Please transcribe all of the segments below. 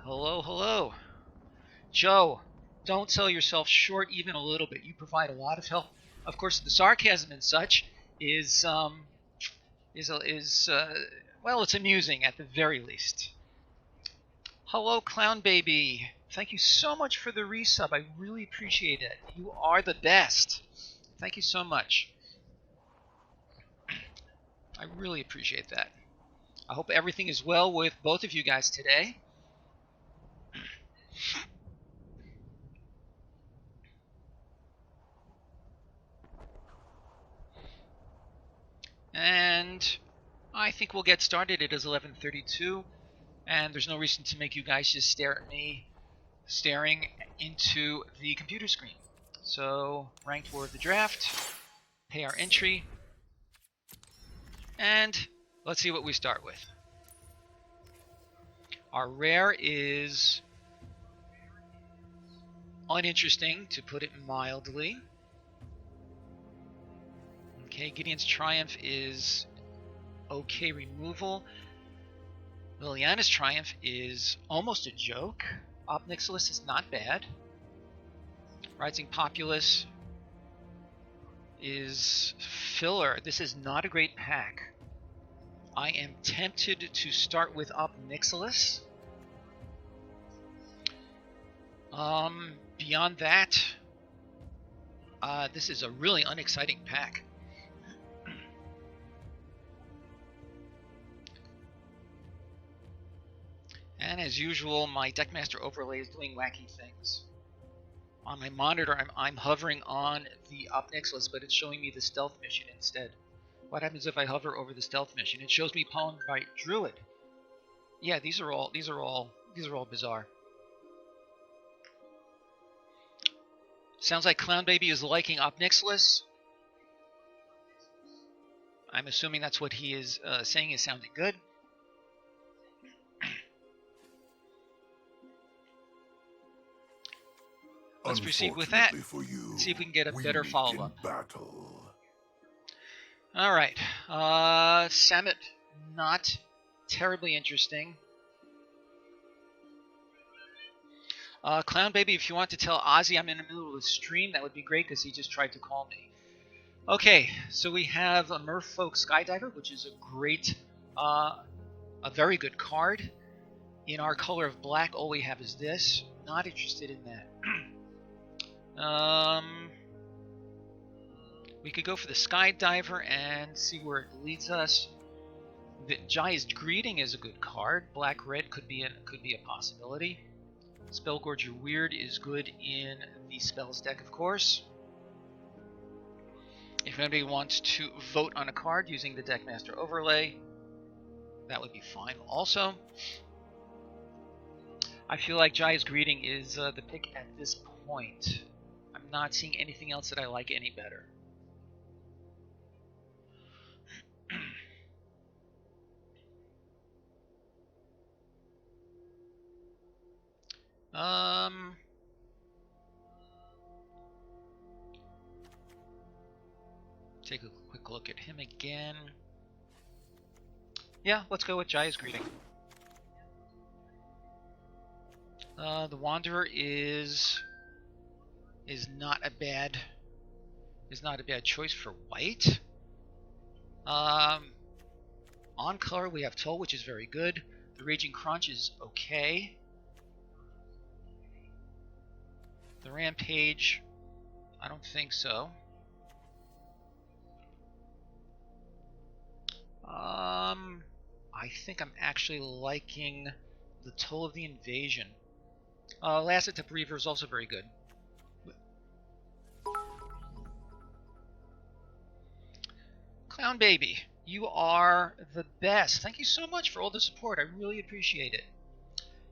Hello, hello. Joe, don't sell yourself short even a little bit. You provide a lot of help. Of course, the sarcasm and such is well, it's amusing at the very least. Hello, Clown Baby. Thank you so much for the resub. I really appreciate it. You are the best. Thank you so much. I really appreciate that. I hope everything is well with both of you guys today. And I think we'll get started. It is 11:32, and there's no reason to make you guys just stare at me staring into the computer screen. So, ranked for the draft, pay our entry, and let's see what we start with. Our rare is uninteresting, to put it mildly. Okay, Gideon's Triumph is okay removal. Liliana's Triumph is almost a joke. Obnixilis is not bad. Rising Populace is filler. This is not a great pack. I am tempted to start with Obnixilis. Beyond that, this is a really unexciting pack. And as usual, my Deckmaster overlay is doing wacky things. On my monitor, I'm hovering on the Obnixilis, but it's showing me the stealth mission instead. What happens if I hover over the stealth mission? It shows me Pollen by Druid. Yeah, these are all bizarre. Sounds like Clown Baby is liking Obnixilis. I'm assuming that's what he is saying is sounding good. Let's proceed with that. Let's see if we can get a better follow-up. Alright. Samet, not terribly interesting. Clown Baby, if you want to tell Ozzy I'm in the middle of a stream, that would be great because he just tried to call me. Okay, so we have a Merfolk Skydiver, which is a great, a very good card. In our color of black, all we have is this. Not interested in that. We could go for the Skydiver and see where it leads us. The Jai's Greeting is a good card. Black-red could be a possibility. Spellgorger Weird is good in the spells deck, of course. If anybody wants to vote on a card using the Deckmaster overlay, that would be fine also. I feel like Jai's Greeting is the pick at this point. I'm not seeing anything else that I like any better. Take a quick look at him again. Yeah, let's go with Jai's Greeting. The Wanderer is not a bad choice for white. On color we have Toll, which is very good. The Raging Crunch is okay. The Rampage, I don't think so. I think I'm actually liking the Toll of the Invasion. Lassitep Reaver is also very good. Clown Baby, you are the best. Thank you so much for all the support. I really appreciate it.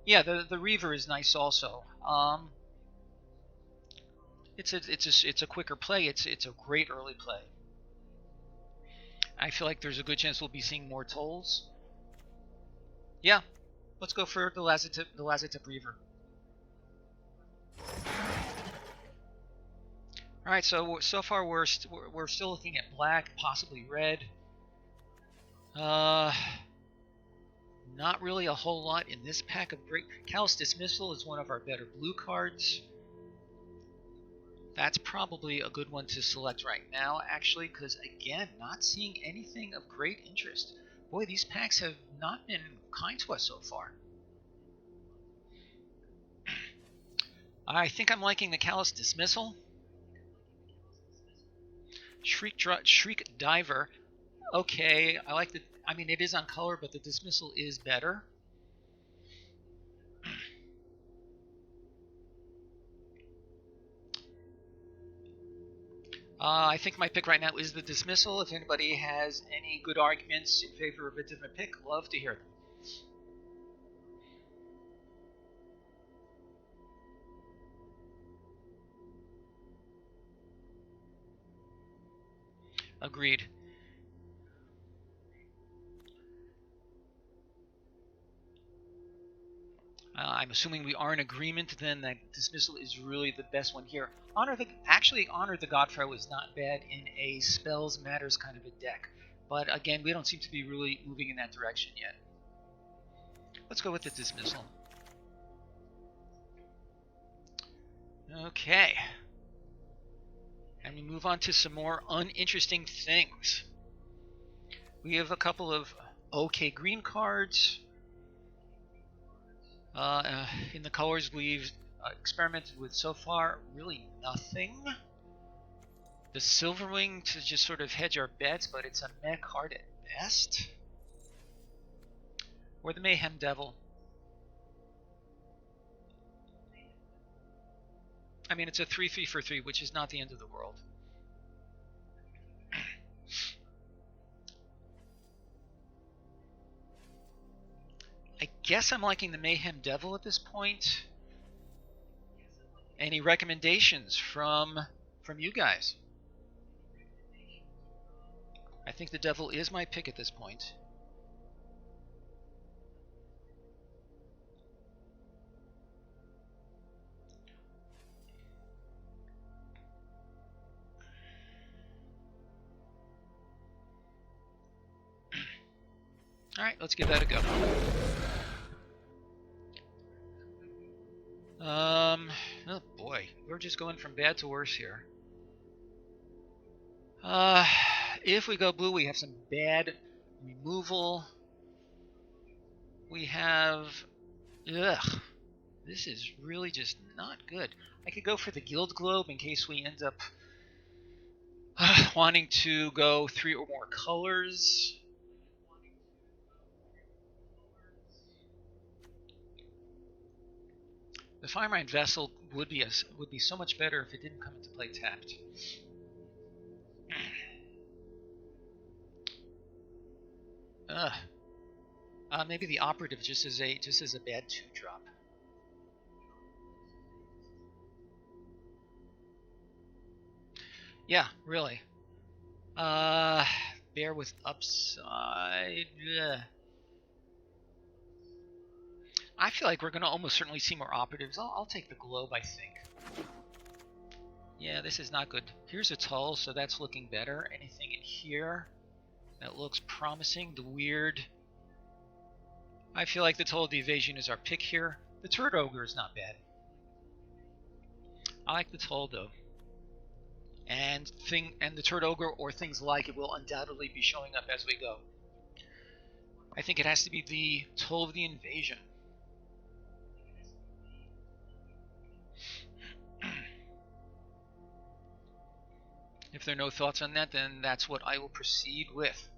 Yeah, the Reaver is nice also. It's a quicker play. It's a great early play. I feel like there's a good chance we'll be seeing more Tolls. Yeah, let's go for the Lassitep Reaver. All right, so far we're still looking at black, possibly red. Not really a whole lot in this pack of great. Callous Dismissal is one of our better blue cards. That's probably a good one to select right now, actually, because again, not seeing anything of great interest. Boy, these packs have not been kind to us so far. I think I'm liking the Callous Dismissal. Shriek Diver. Okay, I like the. I mean, it is on color, but the Dismissal is better. I think my pick right now is the Dismissal. If anybody has any good arguments in favor of a different pick, love to hear them. Agreed. I'm assuming we are in agreement then that Dismissal is really the best one here. Honor the Godfrey was not bad in a Spells Matters kind of a deck. But again, we don't seem to be really moving in that direction yet. Let's go with the Dismissal. Okay. And we move on to some more uninteresting things. We have a couple of okay green cards. In the colors we've experimented with so far, really nothing. The Silverwing to just sort of hedge our bets, but it's a meh card at best. Or the Mayhem Devil. I mean, it's a 3/3 for 3, which is not the end of the world. I guess I'm liking the Mayhem Devil at this point. Any recommendations from you guys? I think the Devil is my pick at this point. Alright, let's give that a go. Oh boy, we're just going from bad to worse here. If we go blue, we have some bad removal. We have... Ugh. This is really just not good. I could go for the Guild Globe in case we end up wanting to go 3 or more colors. The Firemine Vessel would be so much better if it didn't come into play tapped. Maybe the Operative just as a bad 2-drop. Yeah, really. Bear with upside. I feel like we're going to almost certainly see more Operatives. I'll take the Globe, I think. Yeah, this is not good. Here's a Tull, so that's looking better. Anything in here that looks promising? The Weird. I feel like the Tull of the Evasion is our pick here. The Turd Ogre is not bad. I like the Tull, though. And the Turd Ogre or things like it will undoubtedly be showing up as we go. I think it has to be the Tull of the Invasion. If there are no thoughts on that, then that's what I will proceed with.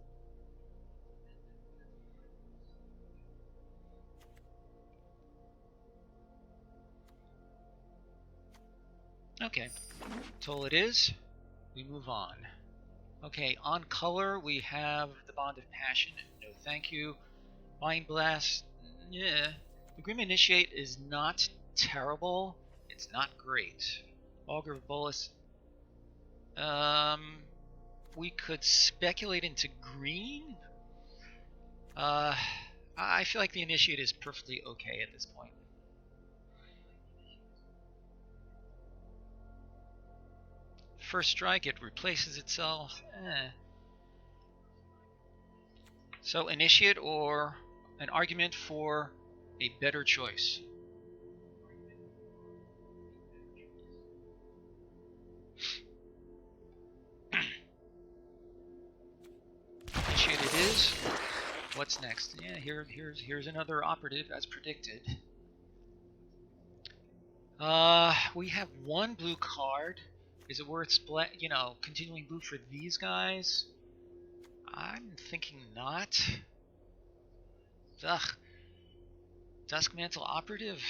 Okay, Tull it is. We move on. Okay, on color we have the Bond of Passion. No thank you. Mind Blast. Yeah. The Grim Initiate is not terrible. It's not great. Augur of Bolus. We could speculate into green. I feel like the Initiate is perfectly okay at this point. First strike, it replaces itself. So Initiate or an argument for a better choice. Initiate it is. What's next? Yeah, here's another operative as predicted. We have one blue card. Is it worth continuing blue for these guys? I'm thinking not. Ugh. Duskmantle operative.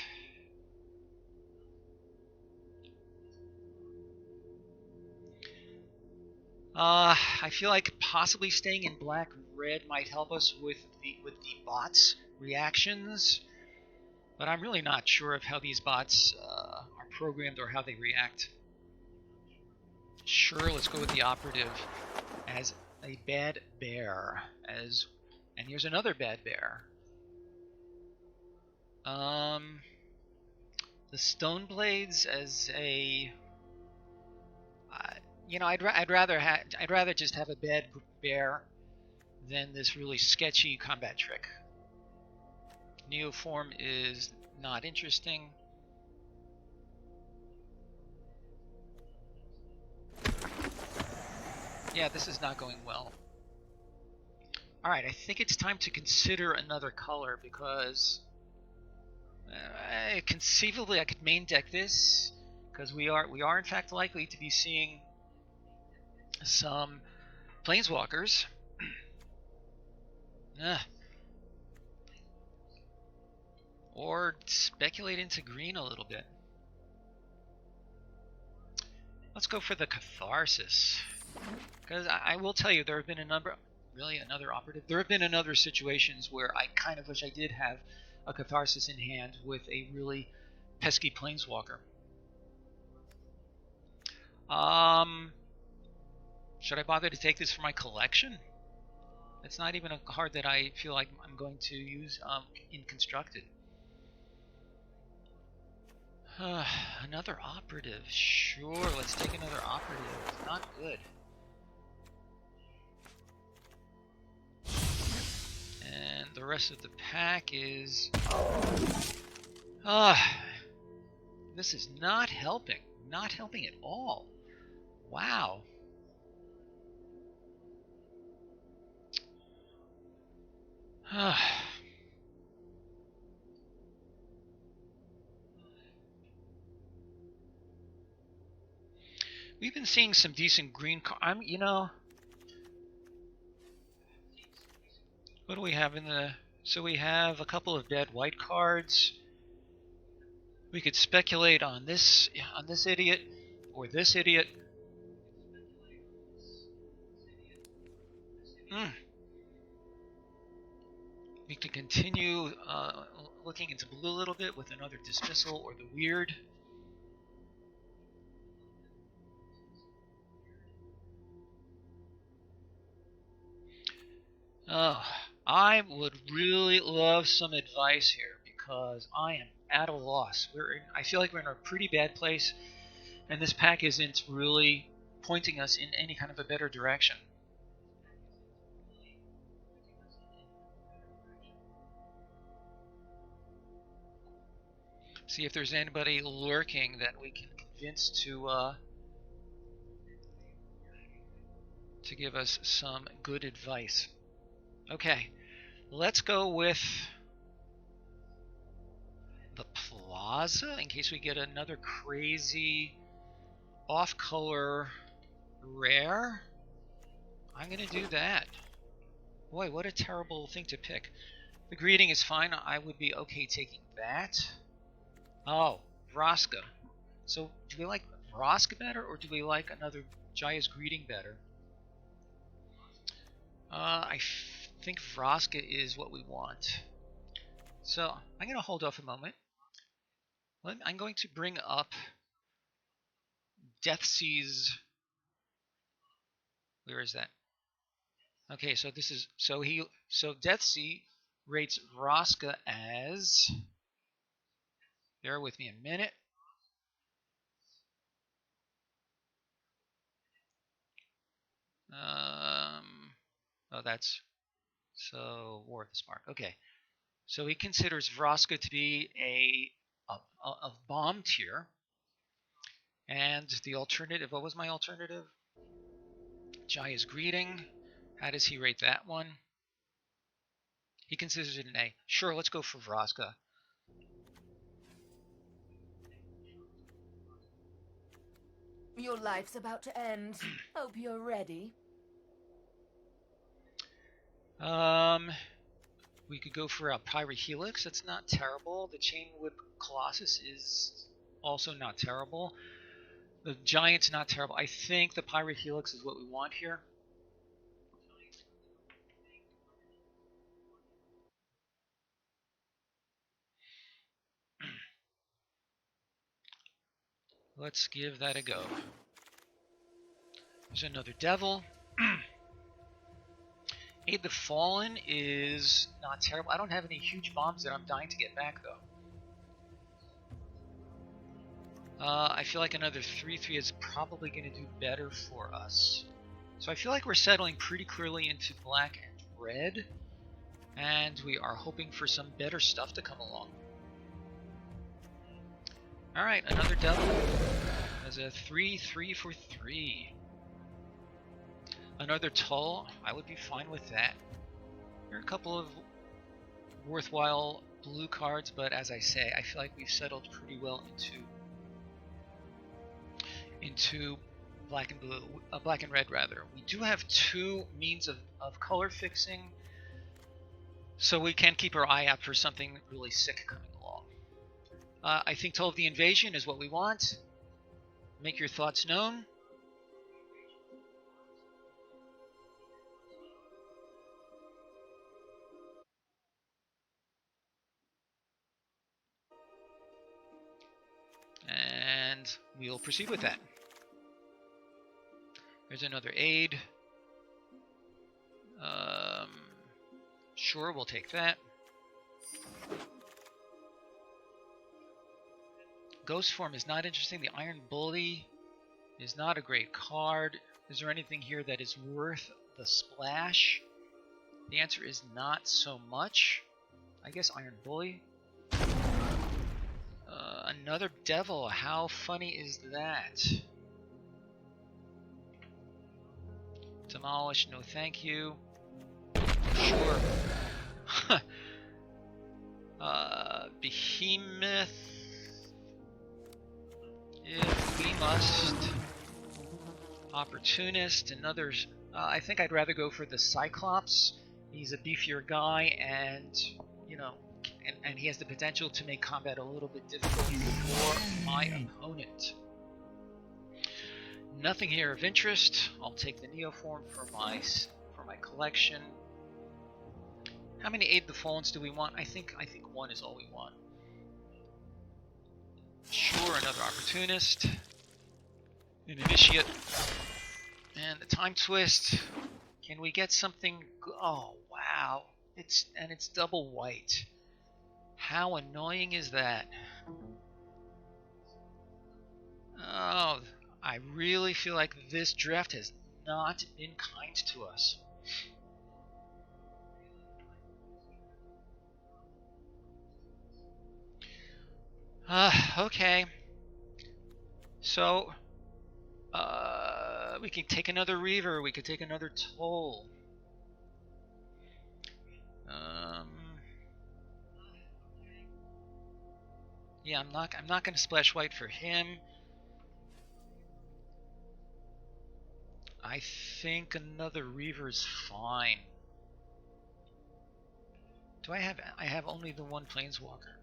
I feel like possibly staying in black-red might help us with the bots' reactions, but I'm really not sure of how these bots are programmed or how they react. Sure, let's go with the operative as a bad bear. And here's another bad bear. The stone blades as a I'd rather just have a bad bear than this really sketchy combat trick. Neoform is not interesting. Yeah, this is not going well. Alright, I think it's time to consider another color because conceivably I could main deck this because we are in fact likely to be seeing some planeswalkers. Or speculate into green a little bit. Let's go for the Catharsis. Because I will tell you, there have been another operative. There have been another situations where I kind of wish I did have a Catharsis in hand with a really pesky planeswalker. Should I bother to take this for my collection? It's not even a card that I feel like I'm going to use in Constructed. Another operative. Sure, let's take another operative. Not good. And the rest of the pack is... this is not helping. Not helping at all. Wow. We've been seeing some decent green cards. What do we have in the... So we have a couple of dead white cards. We could speculate on this idiot or this idiot. We could continue looking into blue a little bit with another dismissal or the weird. Oh, I would really love some advice here because I am at a loss. I feel like we're in a pretty bad place, and this pack isn't really pointing us in any kind of a better direction. See if there's anybody lurking that we can convince to give us some good advice. Okay, let's go with the Plaza in case we get another crazy off-color rare. I'm gonna do that. Boy, what a terrible thing to pick. The greeting is fine. I would be okay taking that. Oh, Vraska. So, do we like Vraska better, or do we like another Jaya's greeting better? I think Vraska is what we want. So, I'm going to hold off a moment. I'm going to bring up Deathsea's... Where is that? Okay, so this is... So Deathsea rates Vraska as... Bear with me a minute. Oh, that's... So, War of the Spark. Okay. So he considers Vraska to be a bomb tier. And the alternative, what was my alternative? Jaya's Greeting. How does he rate that one? He considers it an A. Sure, let's go for Vraska. Your life's about to end. Hope you're ready. We could go for a Pyrohelix. That's not terrible. The Chainwood Colossus is also not terrible. The Giant's not terrible. I think the Pyrohelix is what we want here. Let's give that a go. There's another Devil. Aid the Fallen is not terrible. I don't have any huge bombs that I'm dying to get back, though. I feel like another 3-3 is probably going to do better for us. So I feel like we're settling pretty clearly into black and red. And we are hoping for some better stuff to come along. Alright, another Devil. As a 3-3 for 3. Another Tull, I would be fine with that. There are a couple of worthwhile blue cards, but as I say, I feel like we've settled pretty well into black and blue, black and red rather. We do have two means of color fixing, so we can keep our eye out for something really sick coming along. I think Tull of the Invasion is what we want. Make your thoughts known. And we'll proceed with that. There's another aid. Sure, we'll take that. Ghost Form is not interesting. The Iron Bully is not a great card. Is there anything here that is worth the splash? The answer is not so much. I guess Iron Bully. Another Devil. How funny is that? Demolish, no thank you. Sure. Behemoth. If we must. Opportunist, another. I think I'd rather go for the Cyclops. He's a beefier guy, and you know, and he has the potential to make combat a little bit difficult for my opponent. Nothing here of interest. I'll take the Neoform for my collection. How many Aid the Fallens do we want? I think one is all we want. Sure, another Opportunist. An Initiate. And the Time Twist. Can we get something? Oh wow! It's double white. How annoying is that? Oh, I really feel like this draft has not been kind to us. Okay. So, we can take another Reaver. We could take another Toll. Yeah, I'm not going to splash white for him. I think another Reaver is fine. Do I have only the one Planeswalker.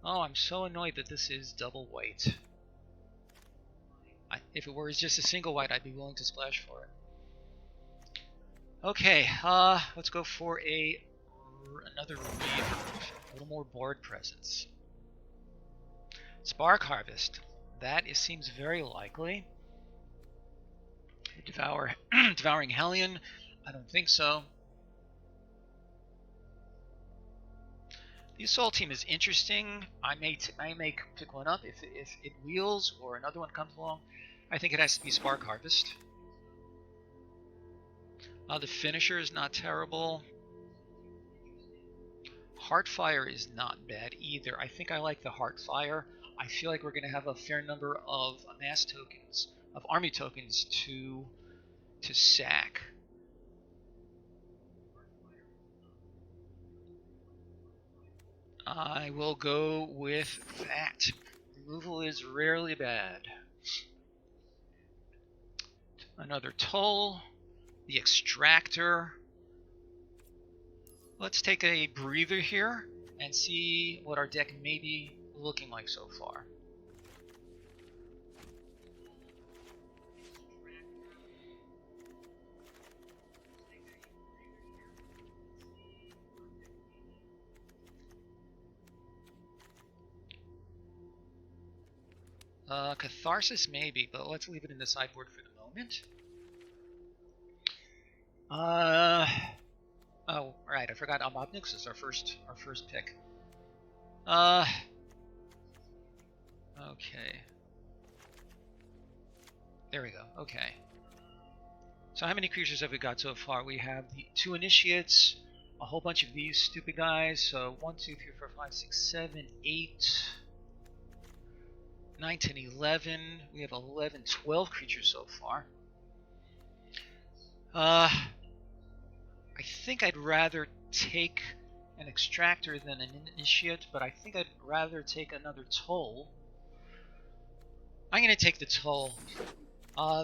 Oh, I'm so annoyed that this is double white. If it were just a single white, I'd be willing to splash for it. Okay, let's go for another Reaver. A little more board presence. Spark Harvest. That seems very likely. Devouring Hellion. I don't think so. The Assault Team is interesting. I may pick one up if it wheels or another one comes along. I think it has to be Spark Harvest. The Finisher is not terrible. Heartfire is not bad either. I think I like the Heartfire. I feel like we're going to have a fair number of amass tokens, of army tokens to sack. I will go with that. Removal is rarely bad. Another toll. The extractor. Let's take a breather here and see what our deck may be looking like so far. Catharsis maybe, but let's leave it in the sideboard for the moment. Oh, right, I forgot Obnix is our first pick. Okay. There we go, okay. So how many creatures have we got so far? We have the 2 initiates, a whole bunch of these stupid guys, so 1, 2, 3, 4, 5, 6, 7, 8, 9, 10, 11. We have 11, 12 creatures so far. I think I'd rather take an extractor than an initiate, but I think I'd rather take another toll. I'm going to take the toll.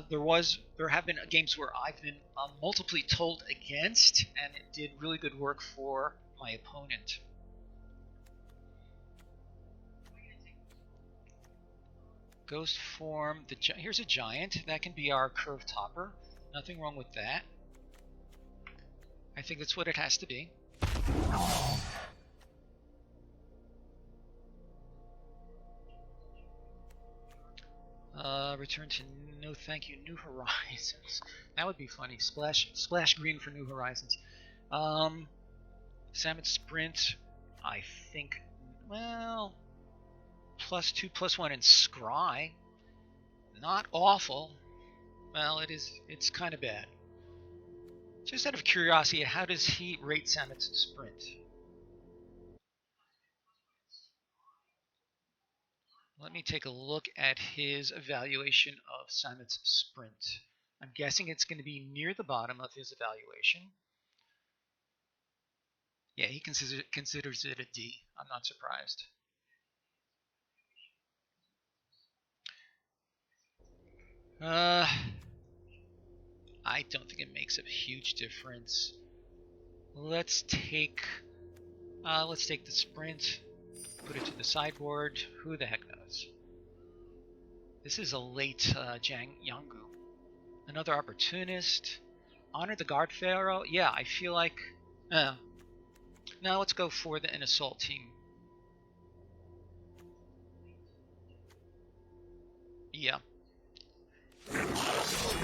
There have been games where I've been multiply tolled against, and it did really good work for my opponent. Ghost form. Here's a giant. That can be our curve topper. Nothing wrong with that. I think that's what it has to be. Return to no thank you, New Horizons. That would be funny. Splash green for New Horizons. Salmon Sprint. I think, well, +2/+1 and Scry. Not awful. Well, it's kind of bad. Just out of curiosity, how does he rate Samet's Sprint? Let me take a look at his evaluation of Samet's Sprint. I'm guessing it's going to be near the bottom of his evaluation. Yeah, he considers it a D. I'm not surprised. I don't think it makes a huge difference. Let's take the Sprint, put it to the sideboard. Who the heck knows? This is a late Jang Yangu. Another opportunist. Honor the Guard Pharaoh. Yeah, I feel like. Now let's go for an assault team. Yeah.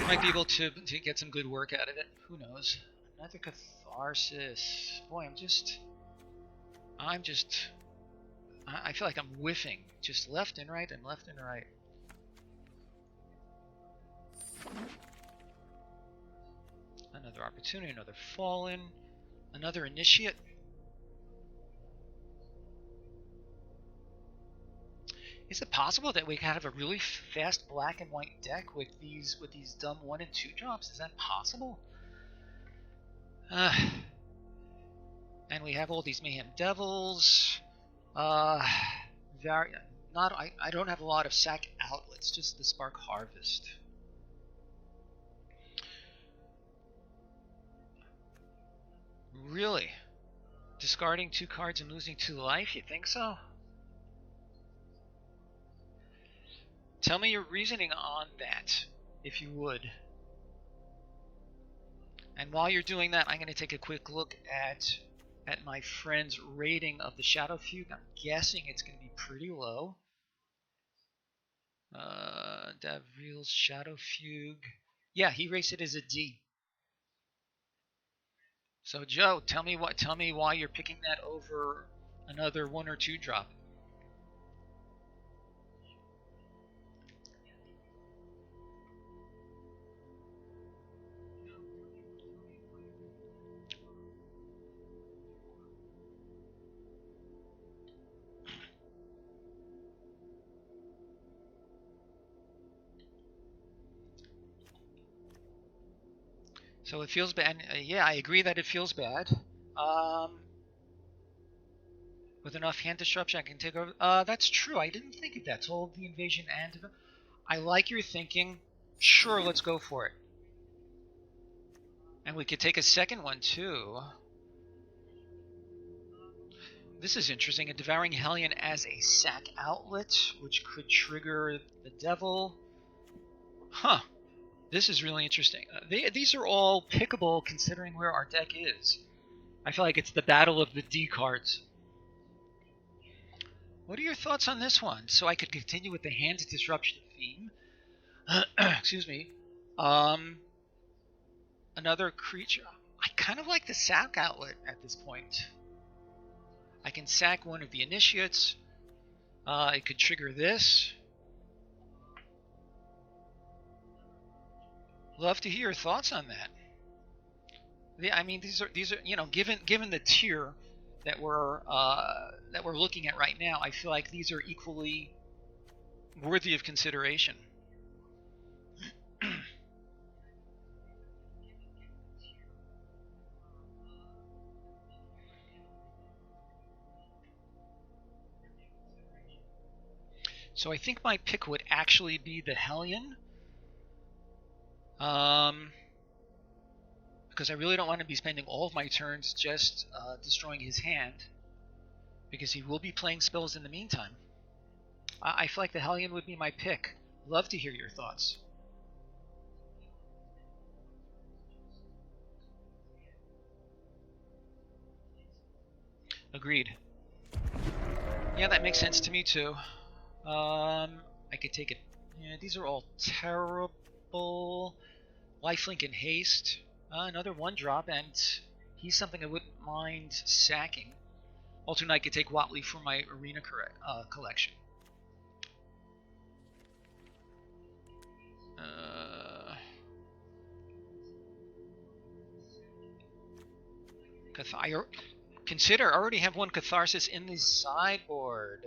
Might be able to get some good work out of it. Who knows? Another Catharsis. Boy, I feel like I'm whiffing. Just left and right and left and right. Another opportunity, another fallen, another initiate. Is it possible that we can have a really fast black and white deck with these dumb 1 and 2 drops? Is that possible? And we have all these Mayhem Devils. I don't have a lot of sack outlets, just the Spark Harvest. Really? Discarding 2 cards and losing 2 life? You think so? Tell me your reasoning on that, if you would. And while you're doing that, I'm going to take a quick look at my friend's rating of the Shadow Fugue. I'm guessing it's going to be pretty low. Davril's Shadow Fugue. Yeah, he rates it as a D. So Joe, tell me why you're picking that over another 1 or 2 drop. So it feels bad. Yeah, I agree that it feels bad. With enough hand disruption, I can take over. That's true. I didn't think of that. To hold the invasion and... I like your thinking. Sure, let's go for it. And we could take a second one, too. This is interesting. A Devouring Hellion as a sack outlet, which could trigger the Devil. Huh. This is really interesting. These are all pickable considering where our deck is. I feel like it's the battle of the D cards. What are your thoughts on this one? So I could continue with the hand disruption theme. Excuse me. Another creature. I kind of like the sack outlet at this point. I can sack one of the initiates. It could trigger this. Love to hear your thoughts on that. I mean, these are given the tier that we're looking at right now, I feel like these are equally worthy of consideration. So I think my pick would actually be the Hellion. Because I really don't want to be spending all of my turns just destroying his hand, because he will be playing spells in the meantime. I feel like the Hellion would be my pick. Love to hear your thoughts. Agreed. Yeah, that makes sense to me too. I could take it. Yeah, these are all terrible. Lifelink and haste. Another 1-drop, and he's something I wouldn't mind sacking. Alternate, I could take Watley for my arena collection. Consider, I already have one Catharsis in the sideboard.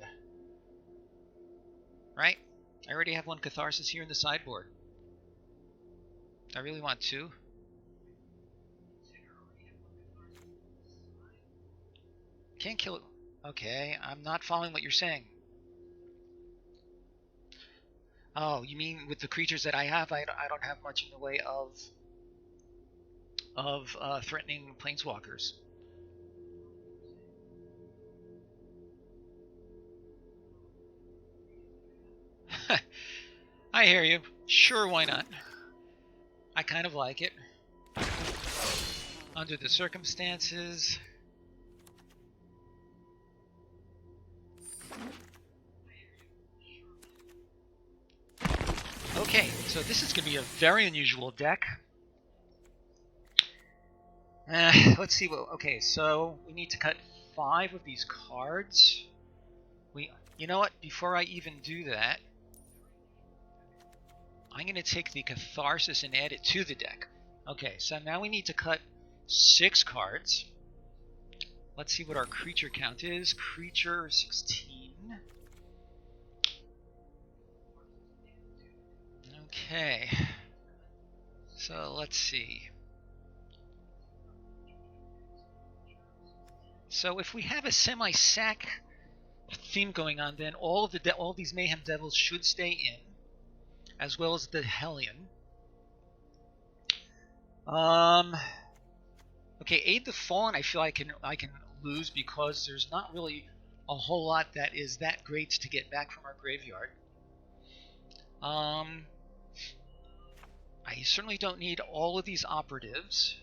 Right? I already have one Catharsis here in the sideboard. I really want 2. Can't kill it. Okay, I'm not following what you're saying. Oh, you mean with the creatures that I have, I don't have much in the way of threatening planeswalkers. I hear you. Sure, why not? I kind of like it. Under the circumstances. Okay, so this is going to be a very unusual deck. Let's see what... Okay, so we need to cut 5 of these cards. You know what? Before I even do that, I'm going to take the Catharsis and add it to the deck. Okay, so now we need to cut 6 cards. Let's see what our creature count is. Creature 16. Okay. So let's see. So if we have a semi-sack theme going on, then all these Mayhem Devils should stay in, as well as the Hellion. Okay, Aid the Fallen, I feel I can lose because there's not really a whole lot that is that great to get back from our graveyard. I certainly don't need all of these operatives.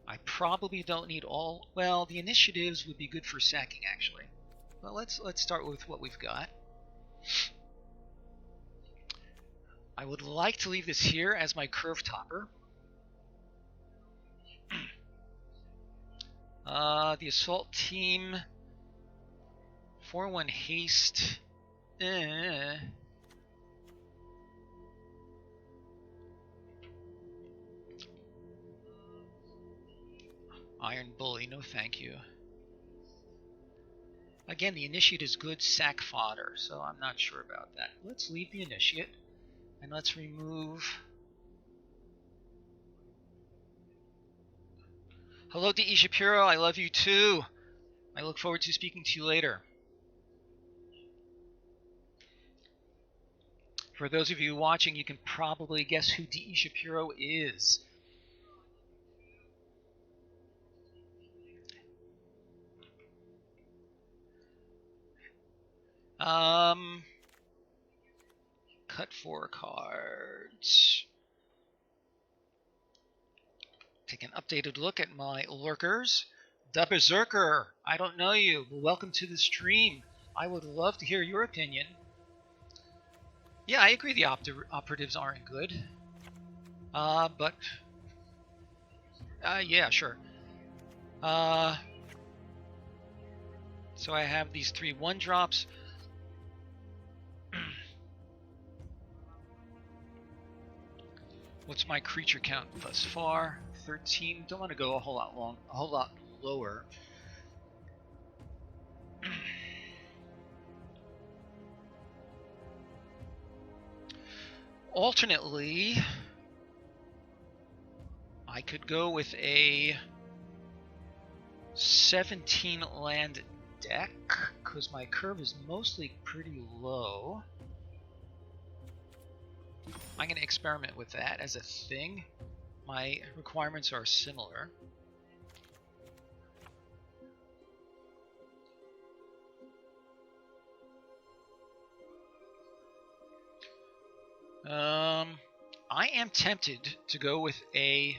I probably don't need all... Well, the initiatives would be good for sacking, actually. Well, let's start with what we've got. I would like to leave this here as my curve topper. The assault team, 4/1 haste. Iron Bully, no thank you. Again, the Initiate is good sack fodder, so I'm not sure about that. Let's leave the Initiate, and let's remove... Hello, D.E. Shapiro. I love you too. I look forward to speaking to you later. For those of you watching, you can probably guess who D.E. Shapiro is. Cut 4 cards. Take an updated look at my lurkers. The Berserker, I don't know you, but welcome to the stream. I would love to hear your opinion. Yeah, I agree the operatives aren't good. But yeah, sure. So I have these 3 1-drops. What's my creature count thus far? 13. Don't want to go a whole lot lower. Alternately, I could go with a 17 land deck, because my curve is mostly pretty low. I'm going to experiment with that as a thing. My requirements are similar. I am tempted to go with a...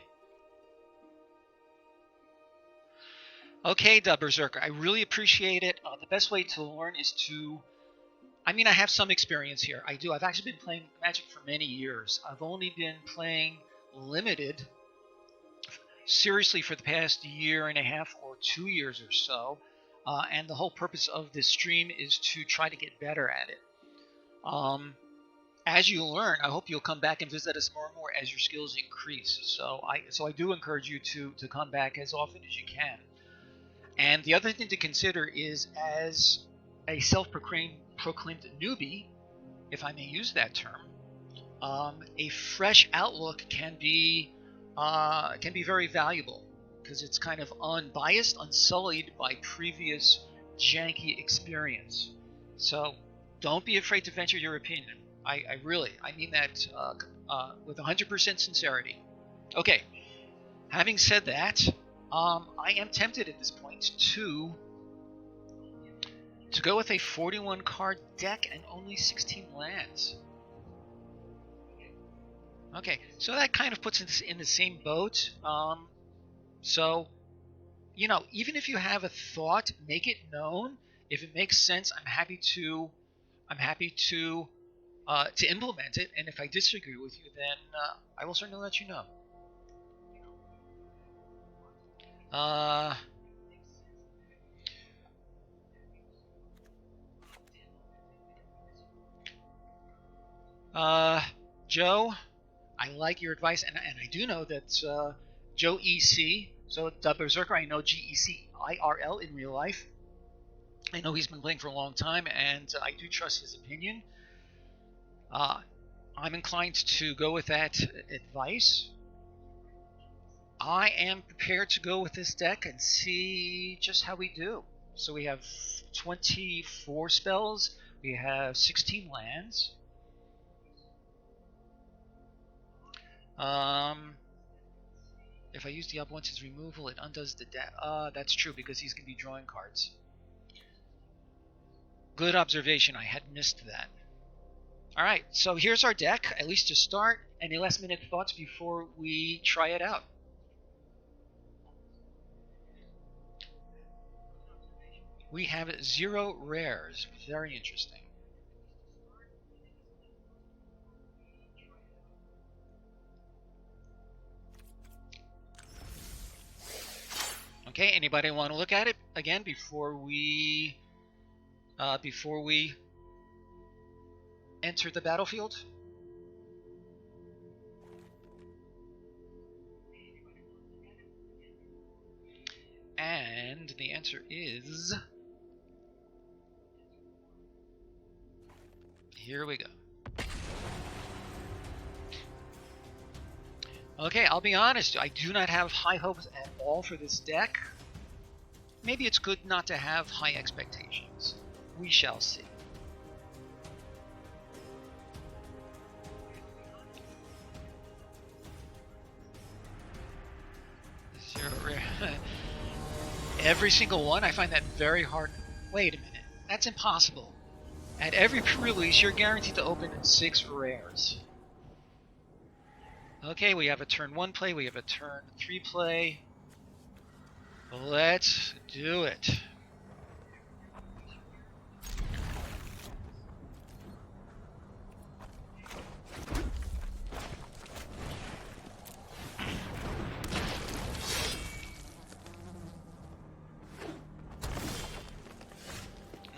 Okay, the Berserker, I really appreciate it. The best way to learn is to... I mean, I have some experience here. I do. I've actually been playing Magic for many years. I've only been playing Limited seriously for the past year and a half or 2 years or so. And the whole purpose of this stream is to try to get better at it. As you learn, I hope you'll come back and visit us more and more as your skills increase. So I do encourage you to come back as often as you can. And the other thing to consider is, as a self-proclaimed newbie, if I may use that term, a fresh outlook can be very valuable, because it's kind of unbiased, unsullied by previous janky experience. So don't be afraid to venture your opinion. I mean that with 100% sincerity. Okay, having said that, I am tempted at this point to go with a 41 card deck and only 16 lands. Okay, so that kind of puts us in the same boat. So, you know, even if you have a thought, make it known. If it makes sense, I'm happy to implement it. And if I disagree with you, then I will certainly let you know. Joe, I like your advice, and I do know that Joe EC, so the Berserker, I know GECIRL in real life. I know he's been playing for a long time, and I do trust his opinion. I'm inclined to go with that advice. I am prepared to go with this deck and see just how we do. So we have 24 spells, we have 16 lands. If I use the once his removal, it undoes the deck. That's true, because he's going to be drawing cards. Good observation, I had missed that. Alright, so here's our deck, at least to start. Any last minute thoughts before we try it out? We have 0 rares. Very interesting. Okay, anybody want to look at it again before we enter the battlefield? And the answer is... here we go. Okay, I'll be honest, I do not have high hopes at all for this deck. Maybe it's good not to have high expectations. We shall see. Every single one? I find that very hard. Wait a minute. That's impossible. At every pre-release, you're guaranteed to open in 6 rares. Okay, we have a turn 1 play, we have a turn 3 play. Let's do it.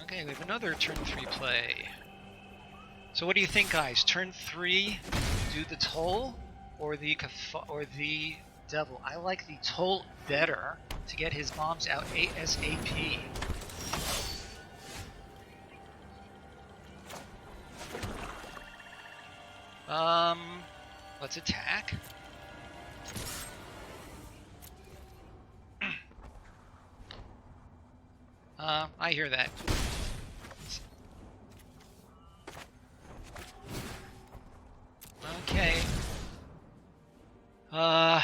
Okay, we have another turn 3 play. So what do you think, guys? Turn 3, do the toll or the devil? I like the toll better to get his bombs out ASAP. Let's attack. I hear that. Okay. The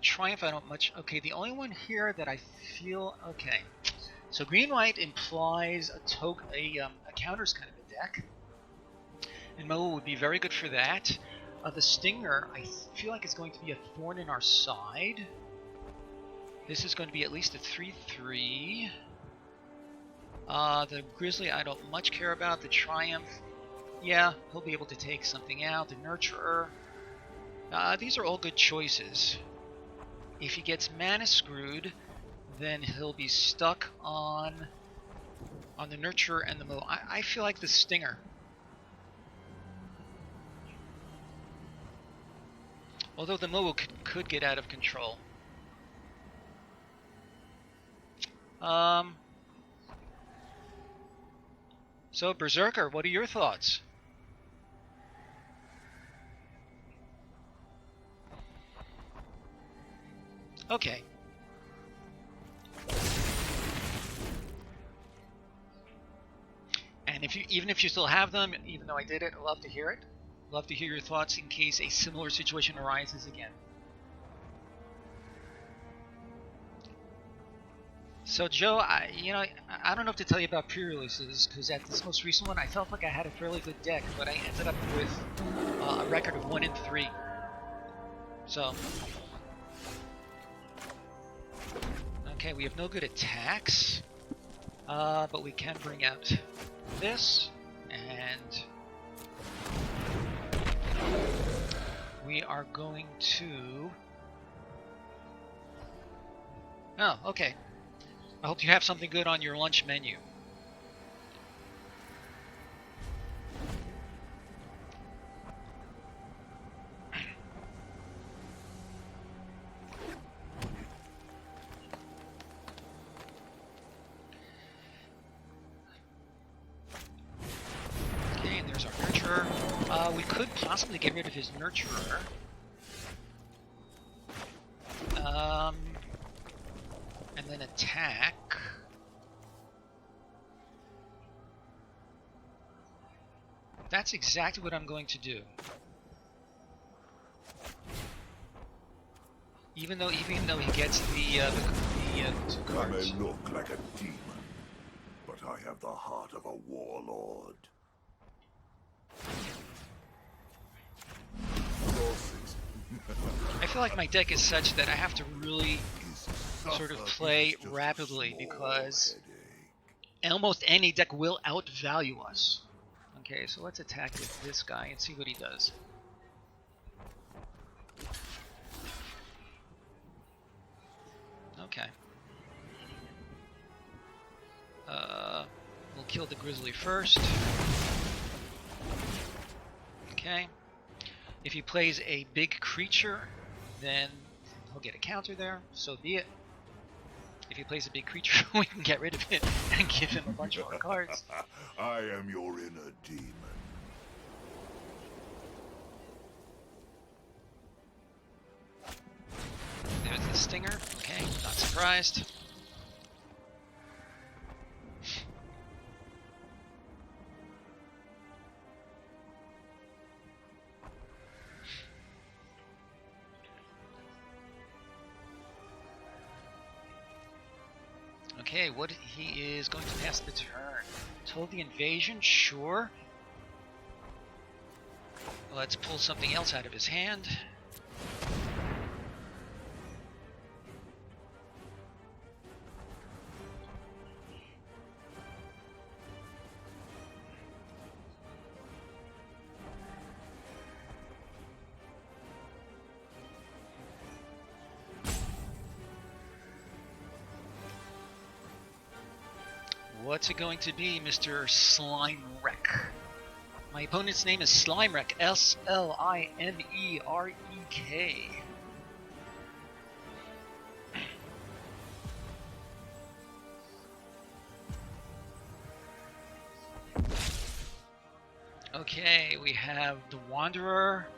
Triumph I don't much... Okay, the only one here that I feel... Okay. So green-white implies a counters kind of a deck. And Mo would be very good for that. The Stinger, I feel like it's going to be a thorn in our side. This is going to be at least a 3-3. The Grizzly I don't much care about. The Triumph, yeah, he'll be able to take something out. The Nurturer, these are all good choices. If he gets mana screwed, then he'll be stuck on the Nurturer and the Mo. I feel like the Stinger. Although the Mo could get out of control. So Berserker, what are your thoughts? Okay. And even if you still have them, even though I did it, I'd love to hear it. Love to hear your thoughts in case a similar situation arises again. So Joe, I don't know what to tell you about pre-releases, because at this most recent one I felt like I had a fairly good deck, but I ended up with a record of 1-3. So, okay, we have no good attacks, but we can bring out this, and we are going to... Oh, okay. I hope you have something good on your lunch menu. Okay, and there's our Nurturer. We could possibly get rid of his Nurturer. And then attack. That's exactly what I'm going to do. Even though he gets the 2 cards. I may look like a demon, but I have the heart of a warlord. I feel like my deck is such that I have to really sort of play rapidly, because almost any deck will outvalue us. Okay, so let's attack with this guy and see what he does. Okay. We'll kill the Grizzly first. Okay. If he plays a big creature, then he'll get a counter there, so be it. If he plays a big creature, we can get rid of it and give him a bunch more cards. I am your inner demon. the stinger. Okay, not surprised. Okay, what he is going to pass the turn. Told the invasion, sure. Let's pull something else out of his hand. What's it going to be, Mr. Slimerek? My opponent's name is Slimerek, S-L-I-M-E-R-E-K. Okay, we have the Wanderer.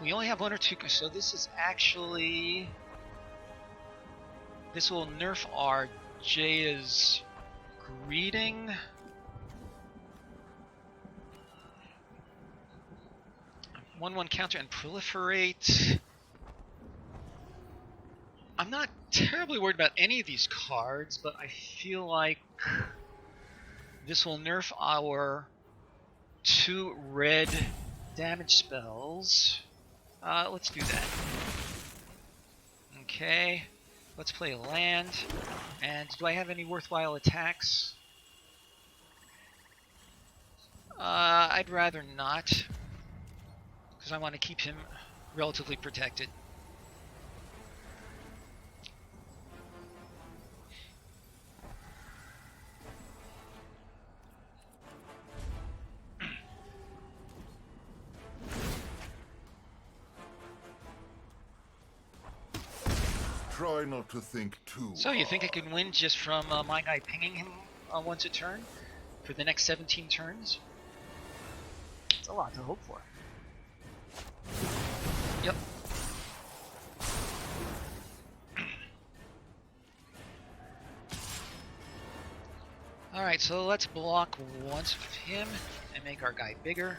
We only have one or two, so this is actually... This will nerf our Jaya's Greeting. One counter and proliferate. I'm not terribly worried about any of these cards, but I feel like this will nerf our 2 red damage spells. Let's do that. Okay, let's play a land. And do I have any worthwhile attacks? I'd rather not, because I want to keep him relatively protected. Try not to think too So you think I hard. can win just from my guy pinging him once a turn for the next 17 turns? It's a lot to hope for. Yep. Alright, so let's block once with him and make our guy bigger.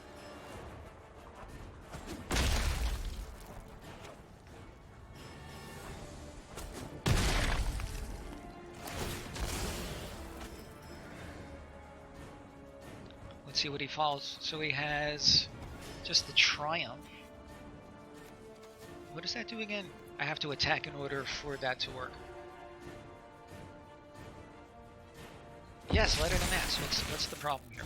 Let's see what he follows. So he has just the Triumph. What does that do again? I have to attack in order for that to work. Yes, lighter than that. So what's the problem here?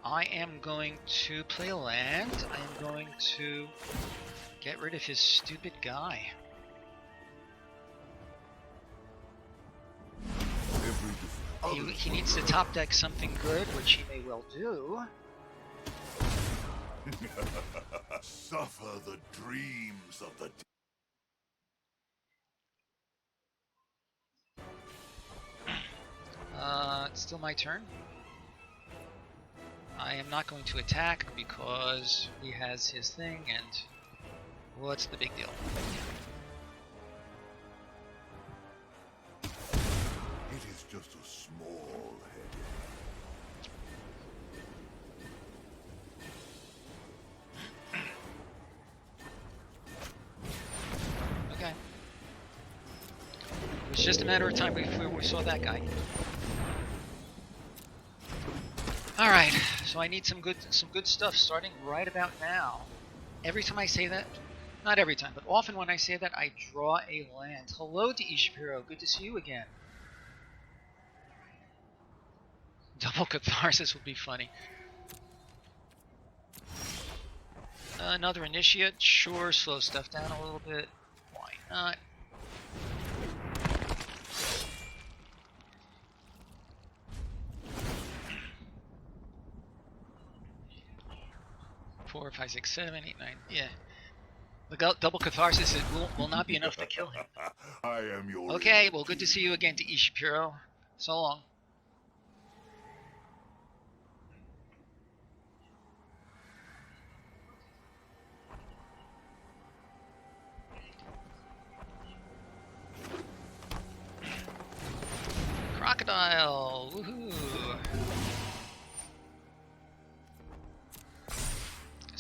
I am going to play a land. I am going to get rid of his stupid guy. He needs to top deck something good, which he may well do. Suffer the dreams of the It's still my turn. I am not going to attack because he has his thing, and what's the big deal? It is just a small headache. Okay. It was just a matter of time before we saw that guy. Alright, so I need some good stuff starting right about now. Every time I say that, not every time, but often when I say that, I draw a land. Hello to Ishapiro, good to see you again. Double Catharsis would be funny. Another Initiate, sure, slow stuff down a little bit. Why not? Four, 5, 6, 7, 8, 9. Yeah. The double catharsis will not be enough to kill him. I am your Okay, well, good to see you again, to Ishapiro. So long.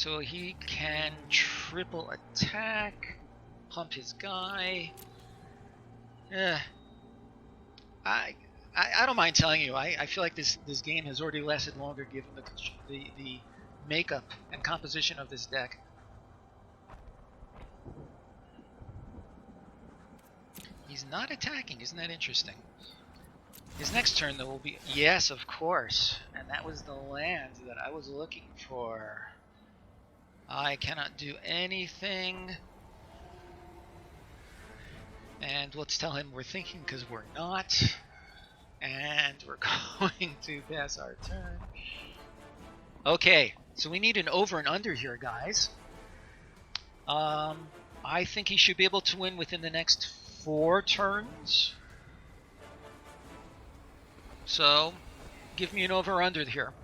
So he can triple attack, pump his guy. I don't mind telling you, I feel like this game has already lasted longer given the makeup and composition of this deck. He's not attacking, isn't that interesting? His next turn though will be, yes, of course, and that was the land that I was looking for. I cannot do anything. And let's tell him we're thinking because we're not. And we're going to pass our turn. Okay, so we need an over and under here, guys. I think he should be able to win within the next 4 turns. So, give me an over or under here.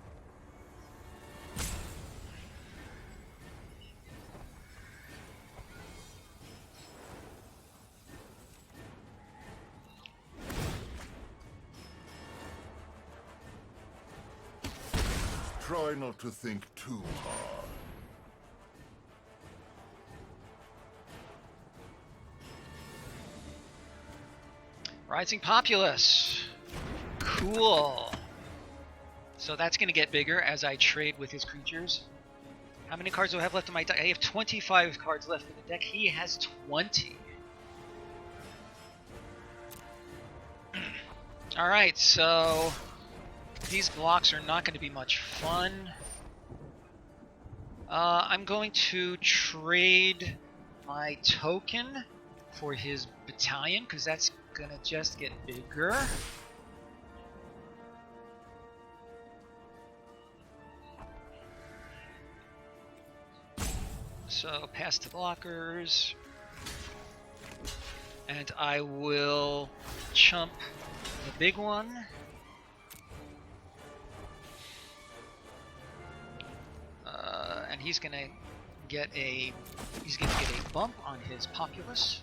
Try not to think too hard. Rising Populace. Cool. So that's going to get bigger as I trade with his creatures. How many cards do I have left in my deck? I have 25 cards left in the deck. He has 20. Alright, so these blocks are not going to be much fun. I'm going to trade my token for his battalion, because that's going to just get bigger. So pass to blockers. And I will chump the big one. And he's gonna get a bump on his populace.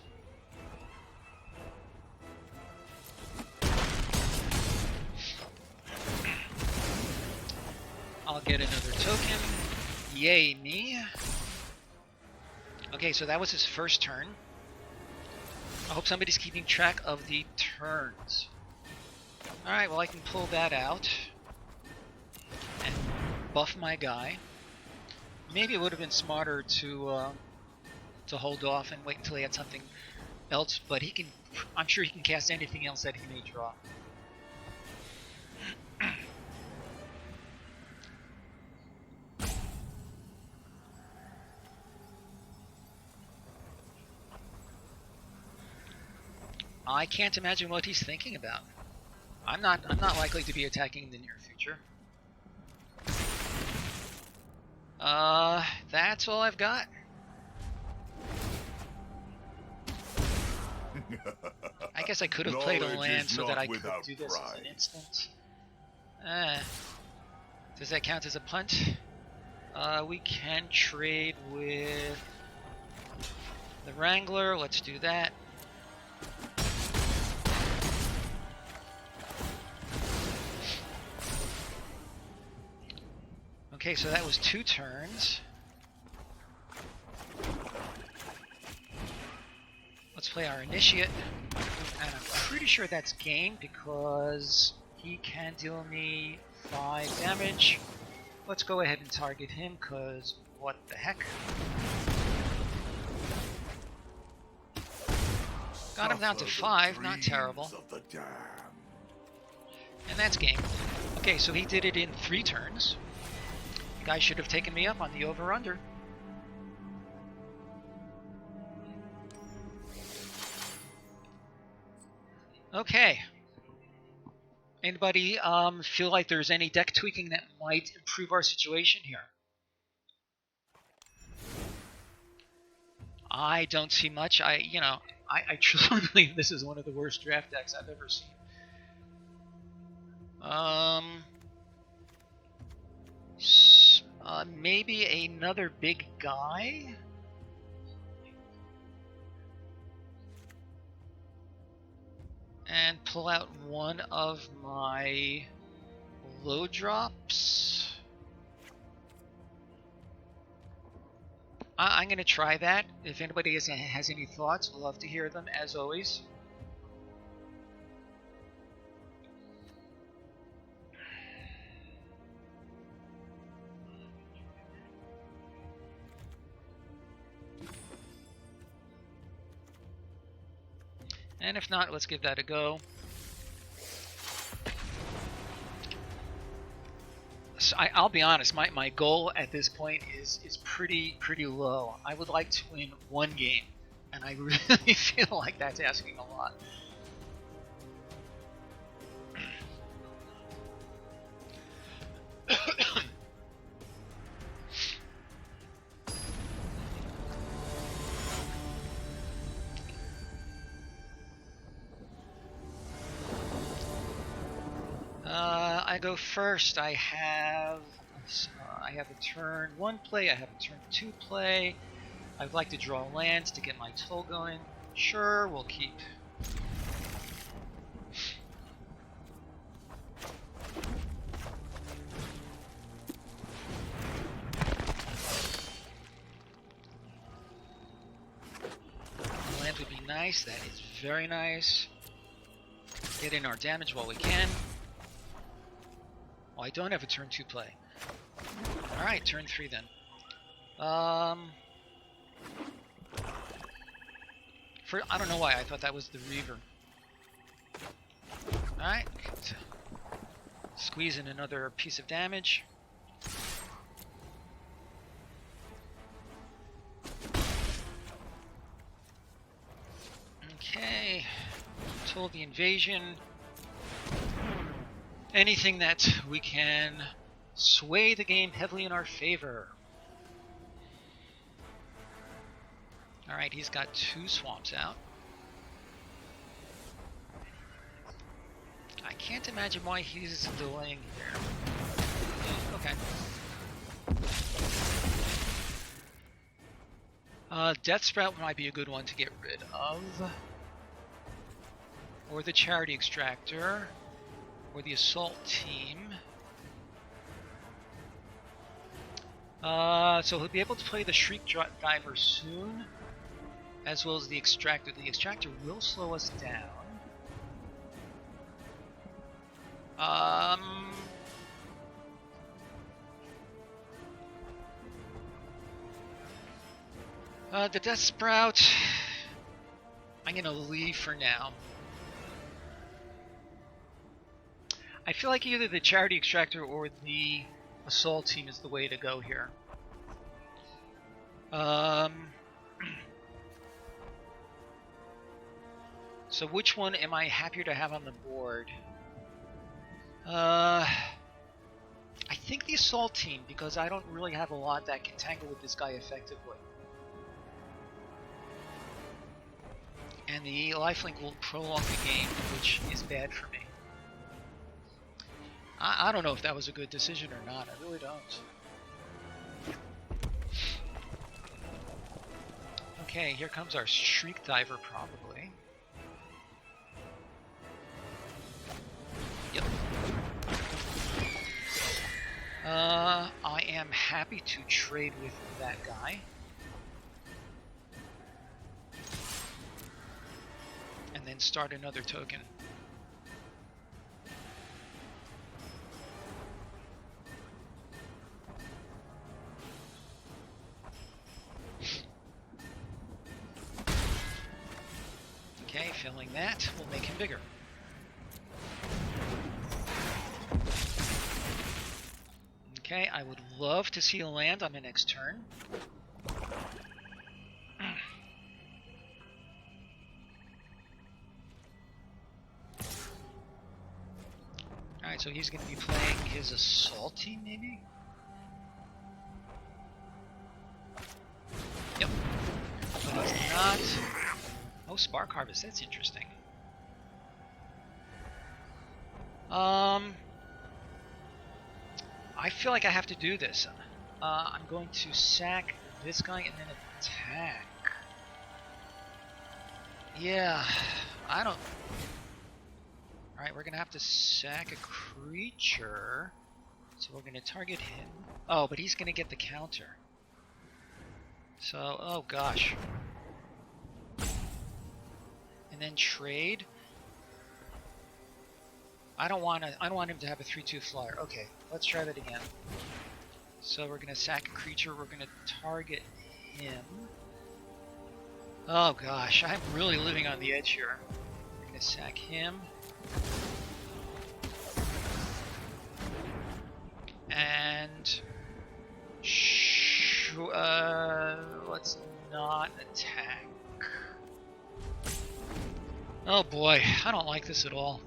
I'll get another token. Yay me. Okay, so that was his first turn. I hope somebody's keeping track of the turns. Alright, well I can pull that out and buff my guy. Maybe it would have been smarter to hold off and wait until he had something else, but he can. I'm sure he can cast anything else that he may draw. I can't imagine what he's thinking about. I'm not likely to be attacking in the near future. That's all I've got. I guess I could have played a land so that I could do this as an instant. Does that count as a punt? We can trade with the Wrangler. Let's do that. Okay, so that was 2 turns. Let's play our Initiate. And I'm pretty sure that's game because he can deal me 5 damage. Let's go ahead and target him because what the heck. Got him down to 5, not terrible. And that's game. Okay, so he did it in 3 turns. Guy should have taken me up on the over-under. Okay. Anybody feel like there's any deck tweaking that might improve our situation here? I don't see much. I truly believe this is one of the worst draft decks I've ever seen. Maybe another big guy? And pull out one of my low drops. I'm going to try that. If anybody has any thoughts, we'd love to hear them, as always. And if not, let's give that a go. So I'll be honest, my goal at this point is pretty low. I would like to win one game, and I really feel like that's asking a lot. I go first. I have a turn 1 play. I have a turn 2 play. I would like to draw lands to get my toll going. Sure, we'll keep. Land would be nice. That is very nice. Get in our damage while we can. Oh, I don't have a turn 2 play. Alright, turn 3 then. I don't know why I thought that was the Reaver. Alright. Squeeze in another piece of damage. Okay. Told the invasion. Anything that we can sway the game heavily in our favor. Alright, he's got 2 swamps out. I can't imagine why he's delaying here. Okay. Death Sprout might be a good one to get rid of. Or the Charity Extractor. Or the Assault Team. So he'll be able to play the Shriek Diver soon, as well as the Extractor. The Extractor will slow us down. The Death Sprout, I'm gonna leave for now. I feel like either the Charity Extractor or the Assault Team is the way to go here. So which one am I happier to have on the board? I think the Assault Team, because I don't really have a lot that can tangle with this guy effectively. And the lifelink will prolong the game, which is bad for me. I don't know if that was a good decision or not. I really don't. Okay, here comes our Shriek Diver, probably. Yep. I am happy to trade with that guy. And then start another token. Okay, filling that will make him bigger. Okay, I would love to see a land on the next turn. Alright, so he's going to be playing his Assault Team, maybe? Yep. But he's not. Oh, Spark Harvest, that's interesting. I feel like I have to do this. I'm going to sack this guy and then attack. Yeah, I don't... Alright, we're going to have to sack a creature. So we're going to target him. Oh, but he's going to get the counter. So, oh gosh. And then trade. I don't want him to have a 3/2 flyer. Okay, let's try that again. So we're gonna sack a creature. We're gonna target him. Oh gosh, I'm really living on the edge here. We're gonna sack him. And let's not attack. Oh boy, I don't like this at all.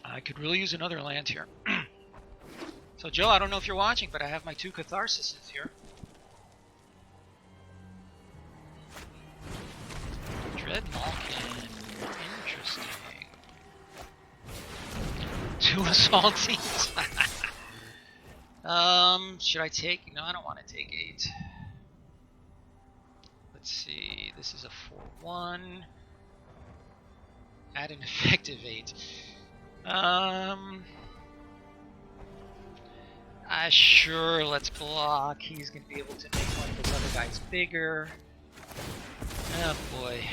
I could really use another land here. So Joe, I don't know if you're watching, but I have my 2 catharsises here. Dread Malkin, interesting. 2 assaultees. Should I take? No, I don't want to take 8. Let's see. This is a 4/1. Add an effective 8. Sure, let's block. He's going to be able to make one of those other guys bigger. Oh boy.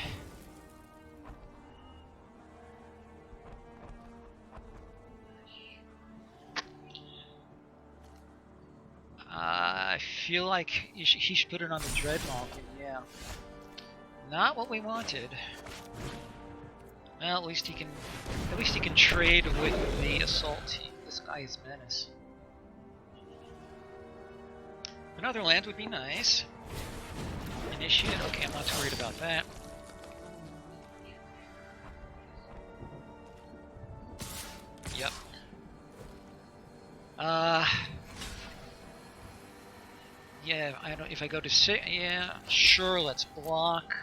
I feel like he should put it on the Dread Malkin, yeah. Not what we wanted. Well, at least he can trade with the assault team. This guy is menace. Another land would be nice. Initiate. Okay, I'm not too worried about that. Yep. Yeah, I don't. If I go to 6, yeah, sure. Let's block,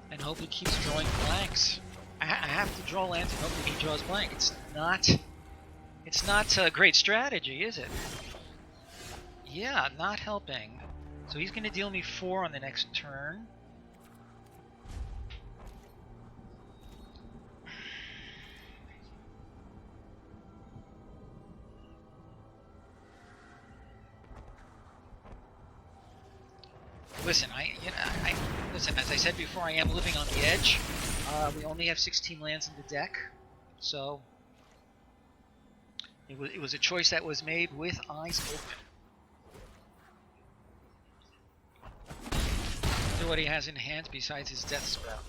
and hope he keeps drawing blanks. I have to draw lands and hope that he draws blank. It's not a great strategy, is it? Yeah, not helping. So he's going to deal me 4 on the next turn. Listen, listen. As I said before, I am living on the edge. We only have 16 lands in the deck, so it was a choice that was made with eyes open. So what he has in hand besides his Death Sprout.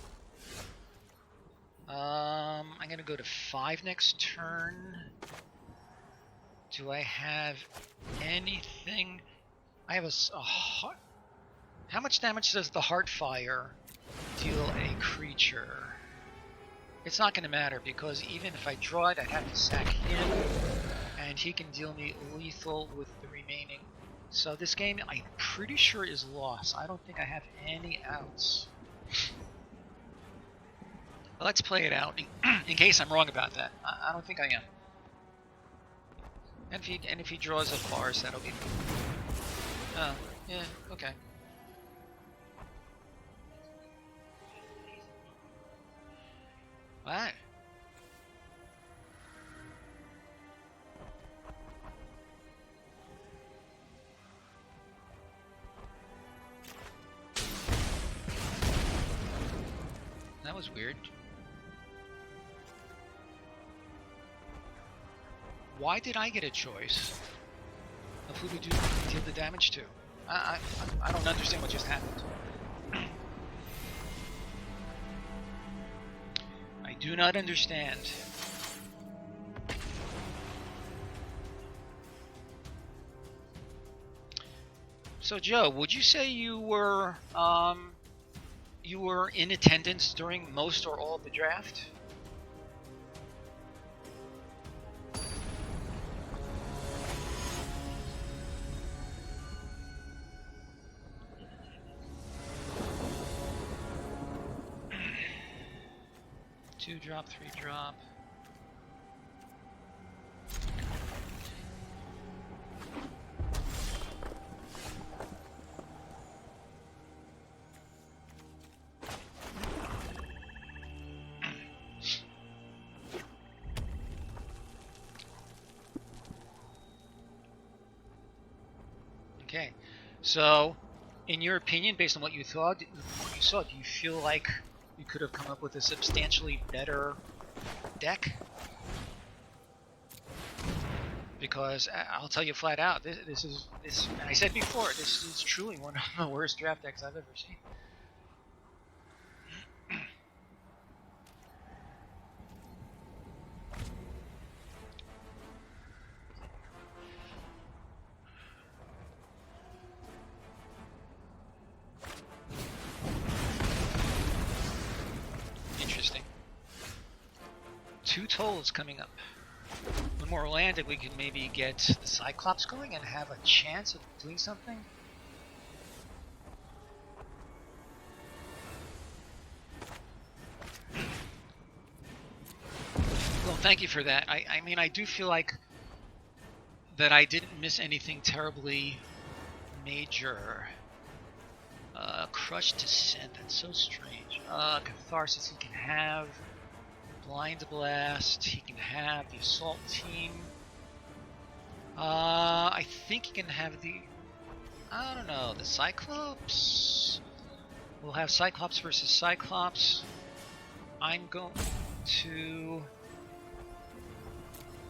I'm gonna go to 5 next turn. Do I have anything? I have a heart. How much damage does the Heartfire deal a creature? It's not going to matter because even if I draw it, I'd have to sack him, and he can deal me lethal with the remaining. So this game, I'm pretty sure, is lost. I don't think I have any outs. Let's play it out in case I'm wrong about that. I don't think I am. And if he draws a farce, that'll be. Oh, yeah, okay. What? That was weird. Why did I get a choice of who to deal the damage to? I don't understand what just happened. I do not understand. So Joe, would you say you were in attendance during most or all of the draft? Two drop, 3 drop. Okay, so In your opinion, based on what you saw, do you feel like you could have come up with a substantially better deck? Because I'll tell you flat out, this is, and I said before, this is truly one of the worst draft decks I've ever seen. Interesting. 2 tolls coming up. One more land and we can maybe get the Cyclops going and have a chance of doing something. Well, thank you for that. I mean, I do feel like that I didn't miss anything terribly major. Crushed Descent, that's so strange. Catharsis he can have. Blind Blast, he can have the Assault Team. I think he can have the... I don't know, the Cyclops? We'll have Cyclops versus Cyclops. I'm going to...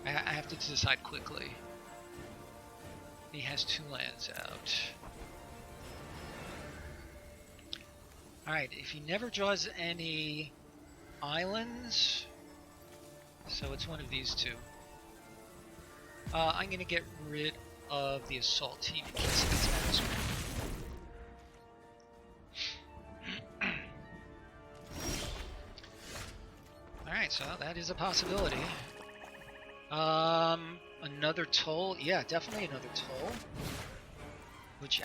I have to decide quickly. He has 2 lands out. Alright, if he never draws any islands, so it's one of these 2. I'm going to get rid of the Assault Team in case it gets manuscript. Alright, so that is a possibility. Another toll? Yeah, definitely another toll. Which,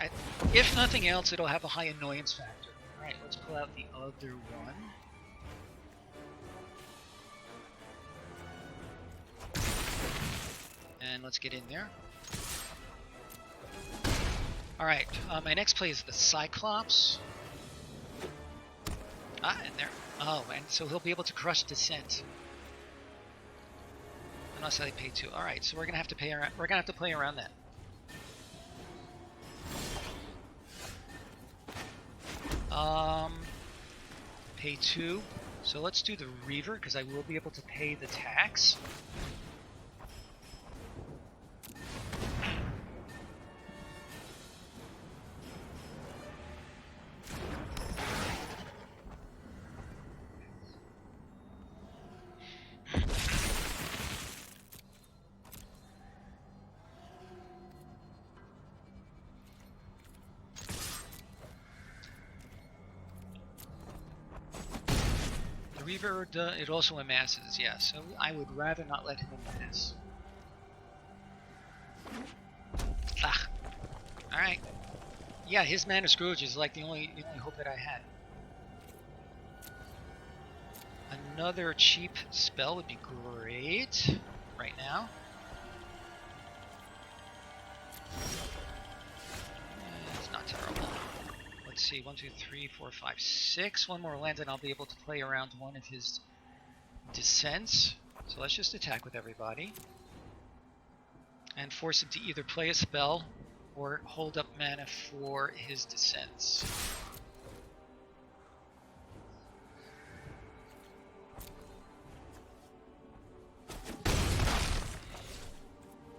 if nothing else, it'll have a high annoyance factor. Alright, let's pull out the other one. And let's get in there. Alright, my next play is the Cyclops. And there. Oh, and so he'll be able to crush Descent. Unless I pay 2. Alright, so we're gonna have to pay around, play around that. Pay 2. So let's do the Reaver, because I will be able to pay the tax. Reaver, it also amasses, yeah, so I would rather not let him amass. Alright. Yeah, his Mana Scourge is like the only hope that I had. Another cheap spell would be great right now. It's not terrible. Let's see, 1, 2, 3, 4, 5, 6. One more land and I'll be able to play around one of his Descents. So let's just attack with everybody. And force him to either play a spell or hold up mana for his Descents.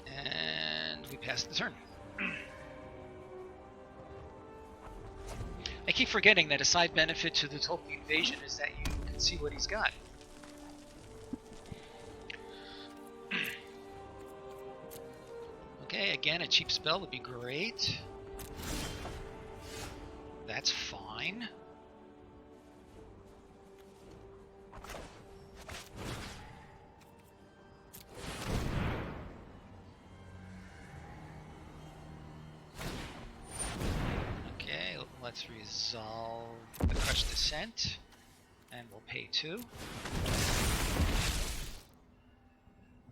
And we pass the turn. I keep forgetting that a side benefit to the Tolkien Invasion is that you can see what he's got. Okay, again, a cheap spell would be great. That's fine. Let's resolve the Crush Descent, and we'll pay 2.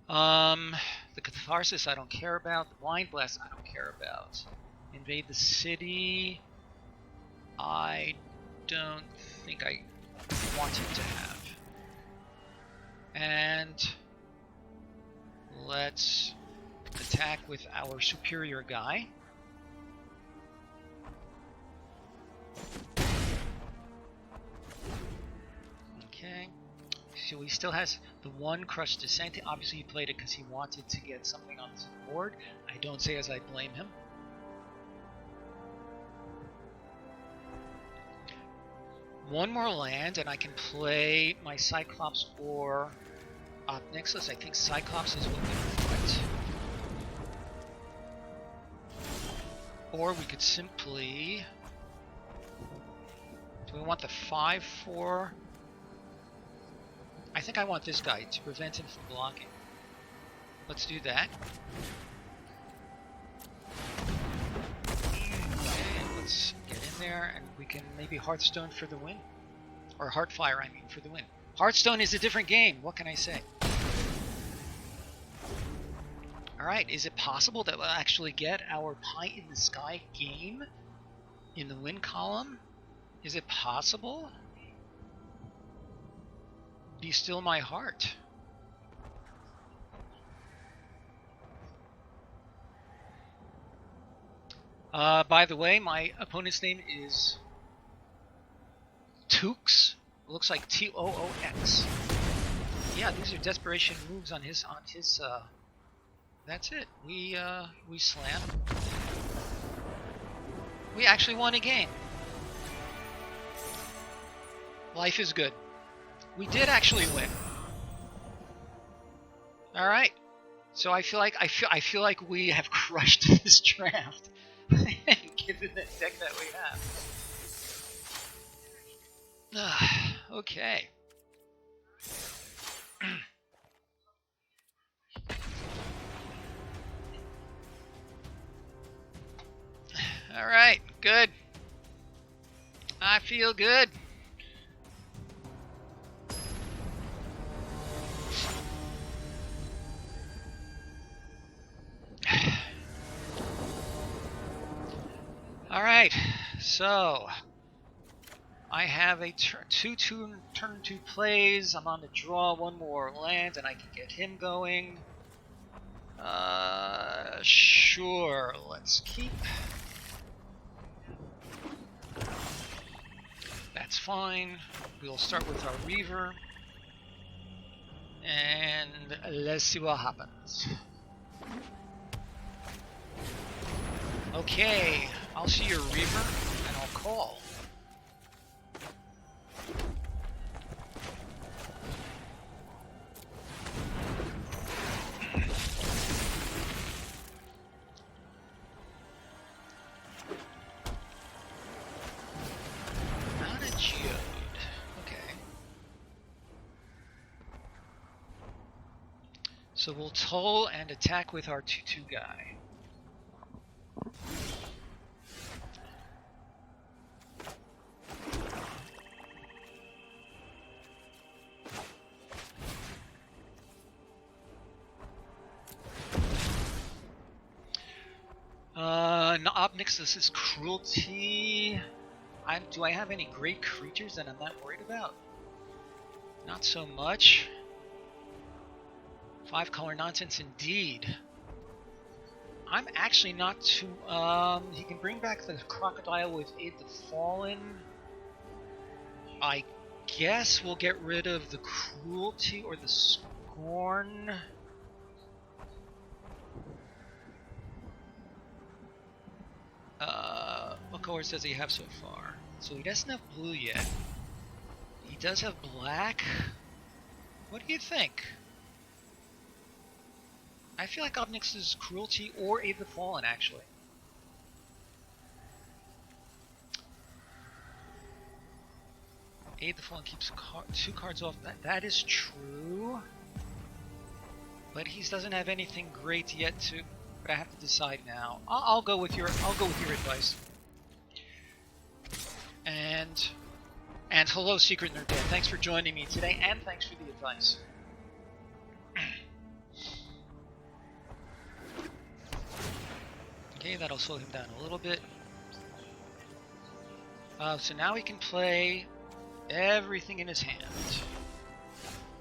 The Catharsis I don't care about. The Blind Blast I don't care about. Invade the City I don't think I wanted to have. And let's attack with our superior guy. So he still has the one crushed descent. Obviously, he played it because he wanted to get something on the board. I don't say as I blame him. One more land, and I can play my Cyclops or Obnixus. I think Cyclops is what we want. Or we could simply... Do we want the 5/4? I think I want this guy to prevent him from blocking. Let's do that. Okay, let's get in there, and we can maybe Hearthstone for the win. Or Heartfire, I mean, for the win. Hearthstone is a different game, what can I say? Alright, is it possible that we'll actually get our Pie in the Sky game in the win column? Is it possible? Be still my heart. By the way, my opponent's name is Toox. Looks like Toox. Yeah, these are desperation moves on his that's it. We slam. We actually won a game. Life is good. We did actually win. All right. So I feel like we have crushed this draft, given the deck that we have. Okay. All right. Good. I feel good. Alright, so I have a turn 2 plays. I'm on the draw one more land and I can get him going. Sure, let's keep. That's fine. We'll start with our Reaver. And let's see what happens. Okay, I'll see your Reaver, and I'll call. Not a geode. Okay. So we'll toll and attack with our 2/2 guy. Obnixus is cruelty. Do I have any great creatures that I'm not worried about? Not so much. 5-color nonsense indeed. I'm actually not too... he can bring back the crocodile with Aid the Fallen. I guess we'll get rid of the cruelty or the scorn. What colors does he have so far? So he doesn't have blue yet. He does have black. What do you think? I feel like Obnix is cruelty or Aid the Fallen, actually. Aid the Fallen keeps 2 cards off. That is true. But he doesn't have anything great yet to. But I have to decide now. I'll go with your advice. And hello, Secret Nerd Dad. Thanks for joining me today, and thanks for the advice. Okay, that'll slow him down a little bit. So now he can play everything in his hand.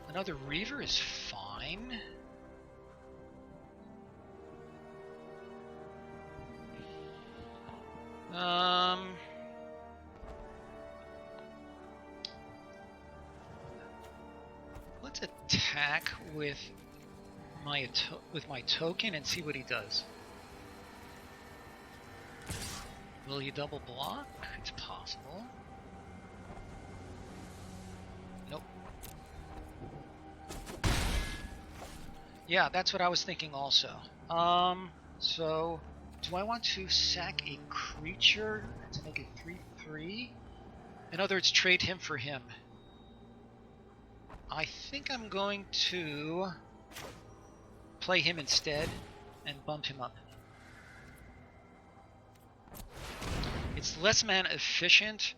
Another Reaver is fine. Let's attack with my token and see what he does. Will he double block? It's possible. Nope. Yeah, that's what I was thinking also. So do I want to sack a creature to make it 3/3? In other words, trade him for him. I think I'm going to play him instead and bump him up. It's less mana efficient,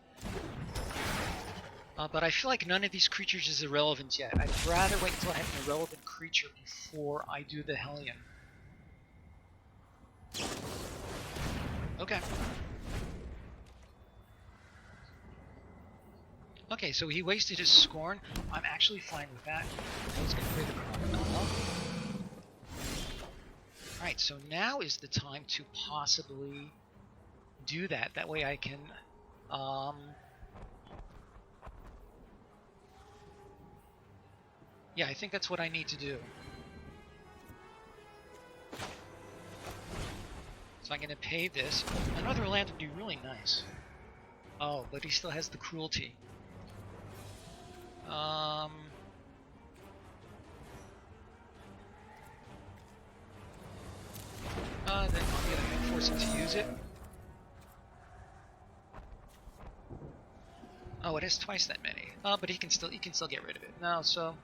but I feel like none of these creatures is irrelevant yet. I'd rather wait until I have an irrelevant creature before I do the Hellion. Okay. Okay, so he wasted his Scorn. I'm actually fine with that. I was going to play the Crocodile. Alright, so now is the time to possibly do that. That way I can... yeah, I think that's what I need to do. So I'm going to pay this. Another land would be really nice. Oh, but he still has the cruelty. Then on the other hand, force him to use it. Oh, it has twice that many. But he can still get rid of it. No, so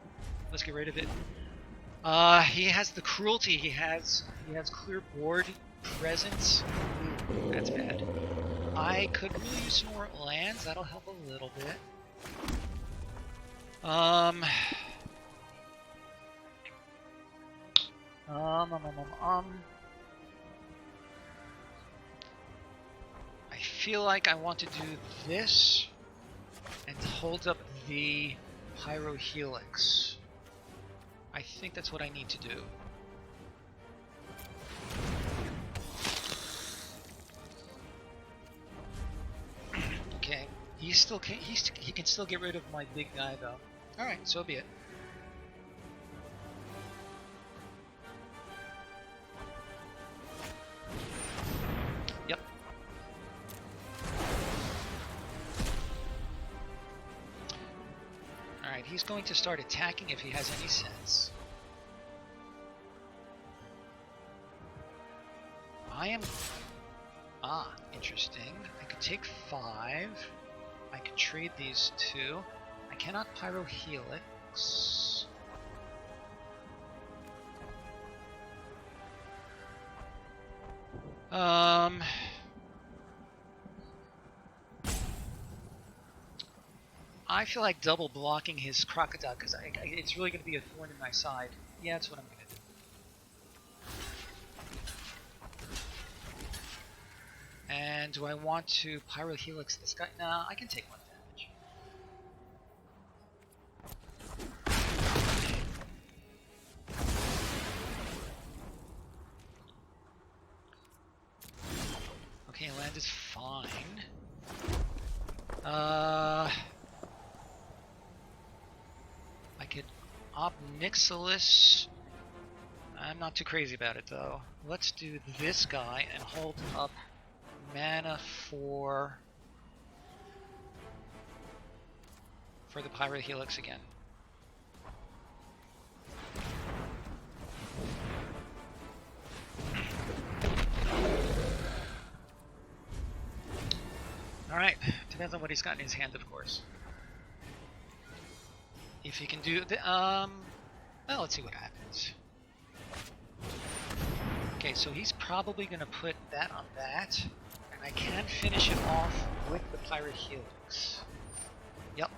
let's get rid of it. He has the cruelty. He has clear board presence. Ooh, that's bad. I could really use some more lands. That'll help a little bit. I feel like I want to do this and hold up the Pyro Helix. I think that's what I need to do. Okay, he can still get rid of my big guy though. All right, so be it. Yep. All right, he's going to start attacking if he has any sense. I am... Ah, interesting. I could take 5. I could trade these 2. I cannot Pyro Helix. I feel like double blocking his Crocodile because it's really going to be a thorn in my side. Yeah, that's what I'm going to do. And do I want to Pyro Helix this guy? Nah, I can take 1 damage. Okay, land is fine. I could Obnixilis. I'm not too crazy about it though. Let's do this guy and hold up mana for the Pyro Helix again. Alright, depends on what he's got in his hand, of course. If he can do the, well, let's see what happens. Okay, so he's probably going to put that on that, and I can finish it off with the Pyro Helix. Yep.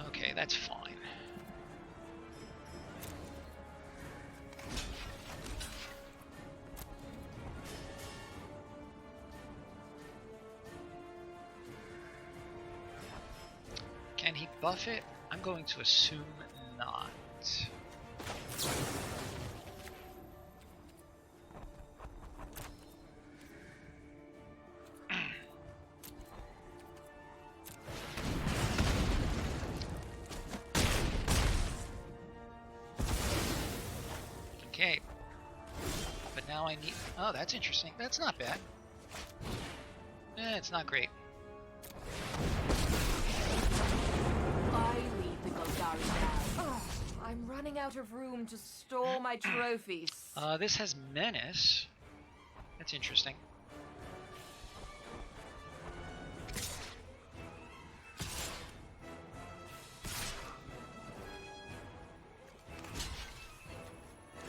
Okay, that's fine. Can he buff it? I'm going to assume not. Now I need... Oh, that's interesting. That's not bad. It's not great. I lead the Golgari now. Oh, I'm running out of room to store my trophies. This has Menace. That's interesting.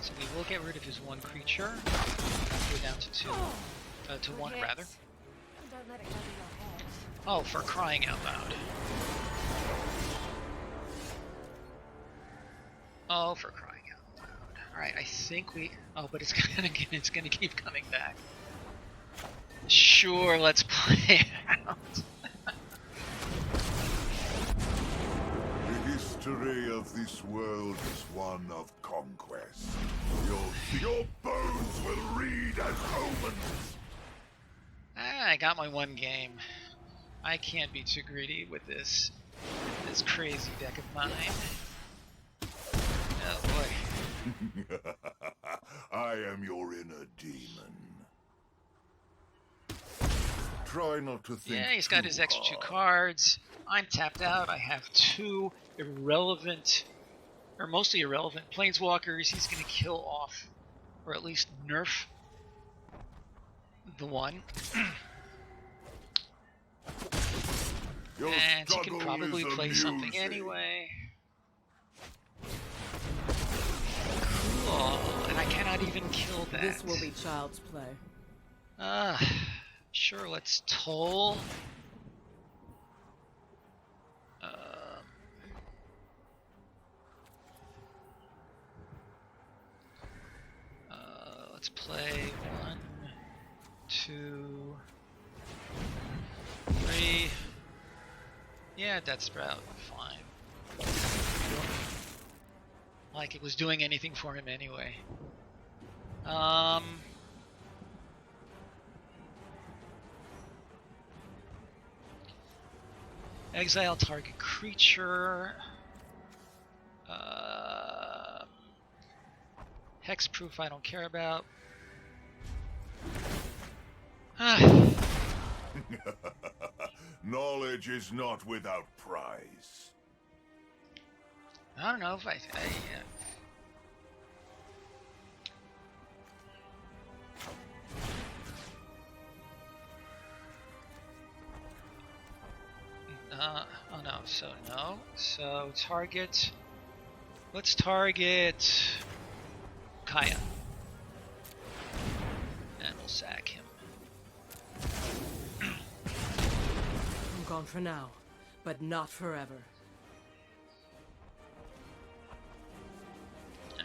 So we will get rid of his one creature. Go down to two. To one, rather. Don't let it go to your head. Oh, for crying out loud. Oh, for crying out loud. Alright, I think we... Oh, but it's gonna keep coming back. Sure, let's play it out. The history of this world is one of conquest. Your bones will read as omens. I got my one game. I can't be too greedy with this crazy deck of mine. Oh boy. I am your inner demon. Try not to think. Yeah, he's got his extra two cards. I'm tapped out. I have two irrelevant, or mostly irrelevant, planeswalkers. He's going to kill off, or at least nerf, the one. And he can probably play something anyway. Cool. And I cannot even kill that. This will be child's play. Sure, let's toll. Let's play 1, 2, 3. Yeah, Death Sprout, fine. Like it was doing anything for him anyway. Exile target creature. Hexproof I don't care about. Knowledge is not without price. I don't know if oh no, so no. So target. Let's target Kaya. And we'll sack him. I'm gone for now, but not forever.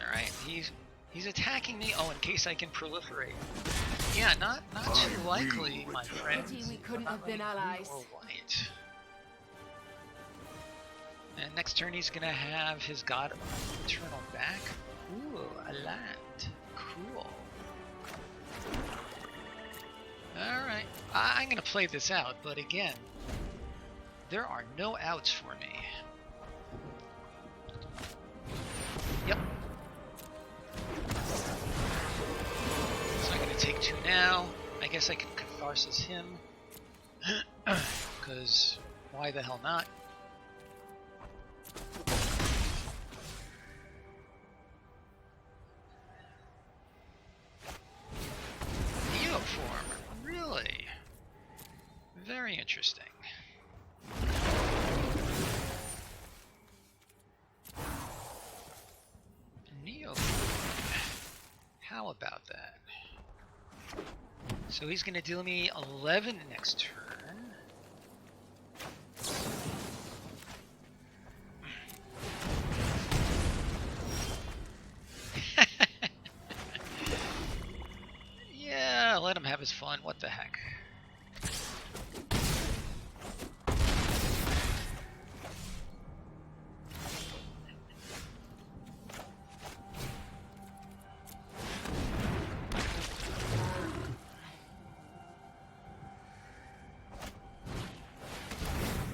Alright, he's attacking me. Oh, in case I can proliferate. Yeah, not too likely, my friend. Pity we couldn't have been allies. Or white. And next turn he's gonna have his God Eternal back. Ooh, a land. Cool. Alright. I'm gonna play this out, but again, there are no outs for me. Yep. So I'm gonna take 2 now. I guess I can Catharsis him. Because why the hell not? Neoform, really? Very interesting. Neoform. How about that? So he's going to deal me 11 next turn. Yeah, let him have his fun. What the heck?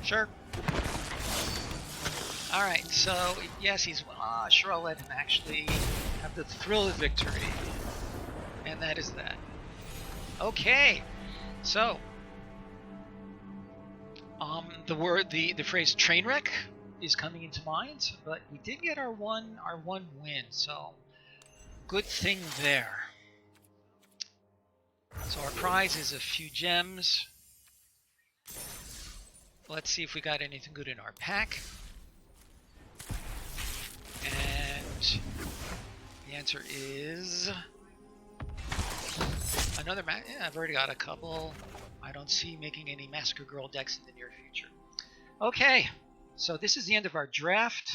Sure. Alright, so yes, he's sure I'll let him actually have the thrill of victory. And that is that. Okay, so the phrase train wreck is coming into mind, but we did get our one win, so good thing there. So our prize is a few gems. Let's see if we got anything good in our pack. And the answer is another yeah, I've already got a couple. I don't see making any Massacre Girl decks in the near future. Okay, so this is the end of our draft.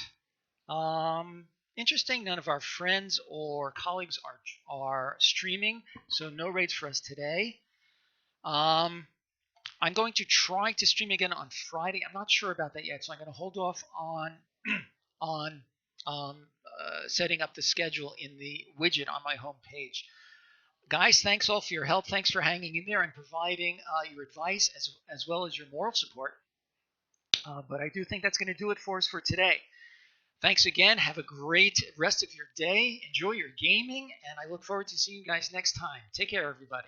Interesting, none of our friends or colleagues are streaming, so no raids for us today. I'm going to try to stream again on Friday. I'm not sure about that yet, so I'm going to hold off on setting up the schedule in the widget on my home page. Guys, thanks all for your help. Thanks for hanging in there and providing your advice as well as your moral support. But I do think that's going to do it for us for today. Thanks again. Have a great rest of your day. Enjoy your gaming, and I look forward to seeing you guys next time. Take care, everybody.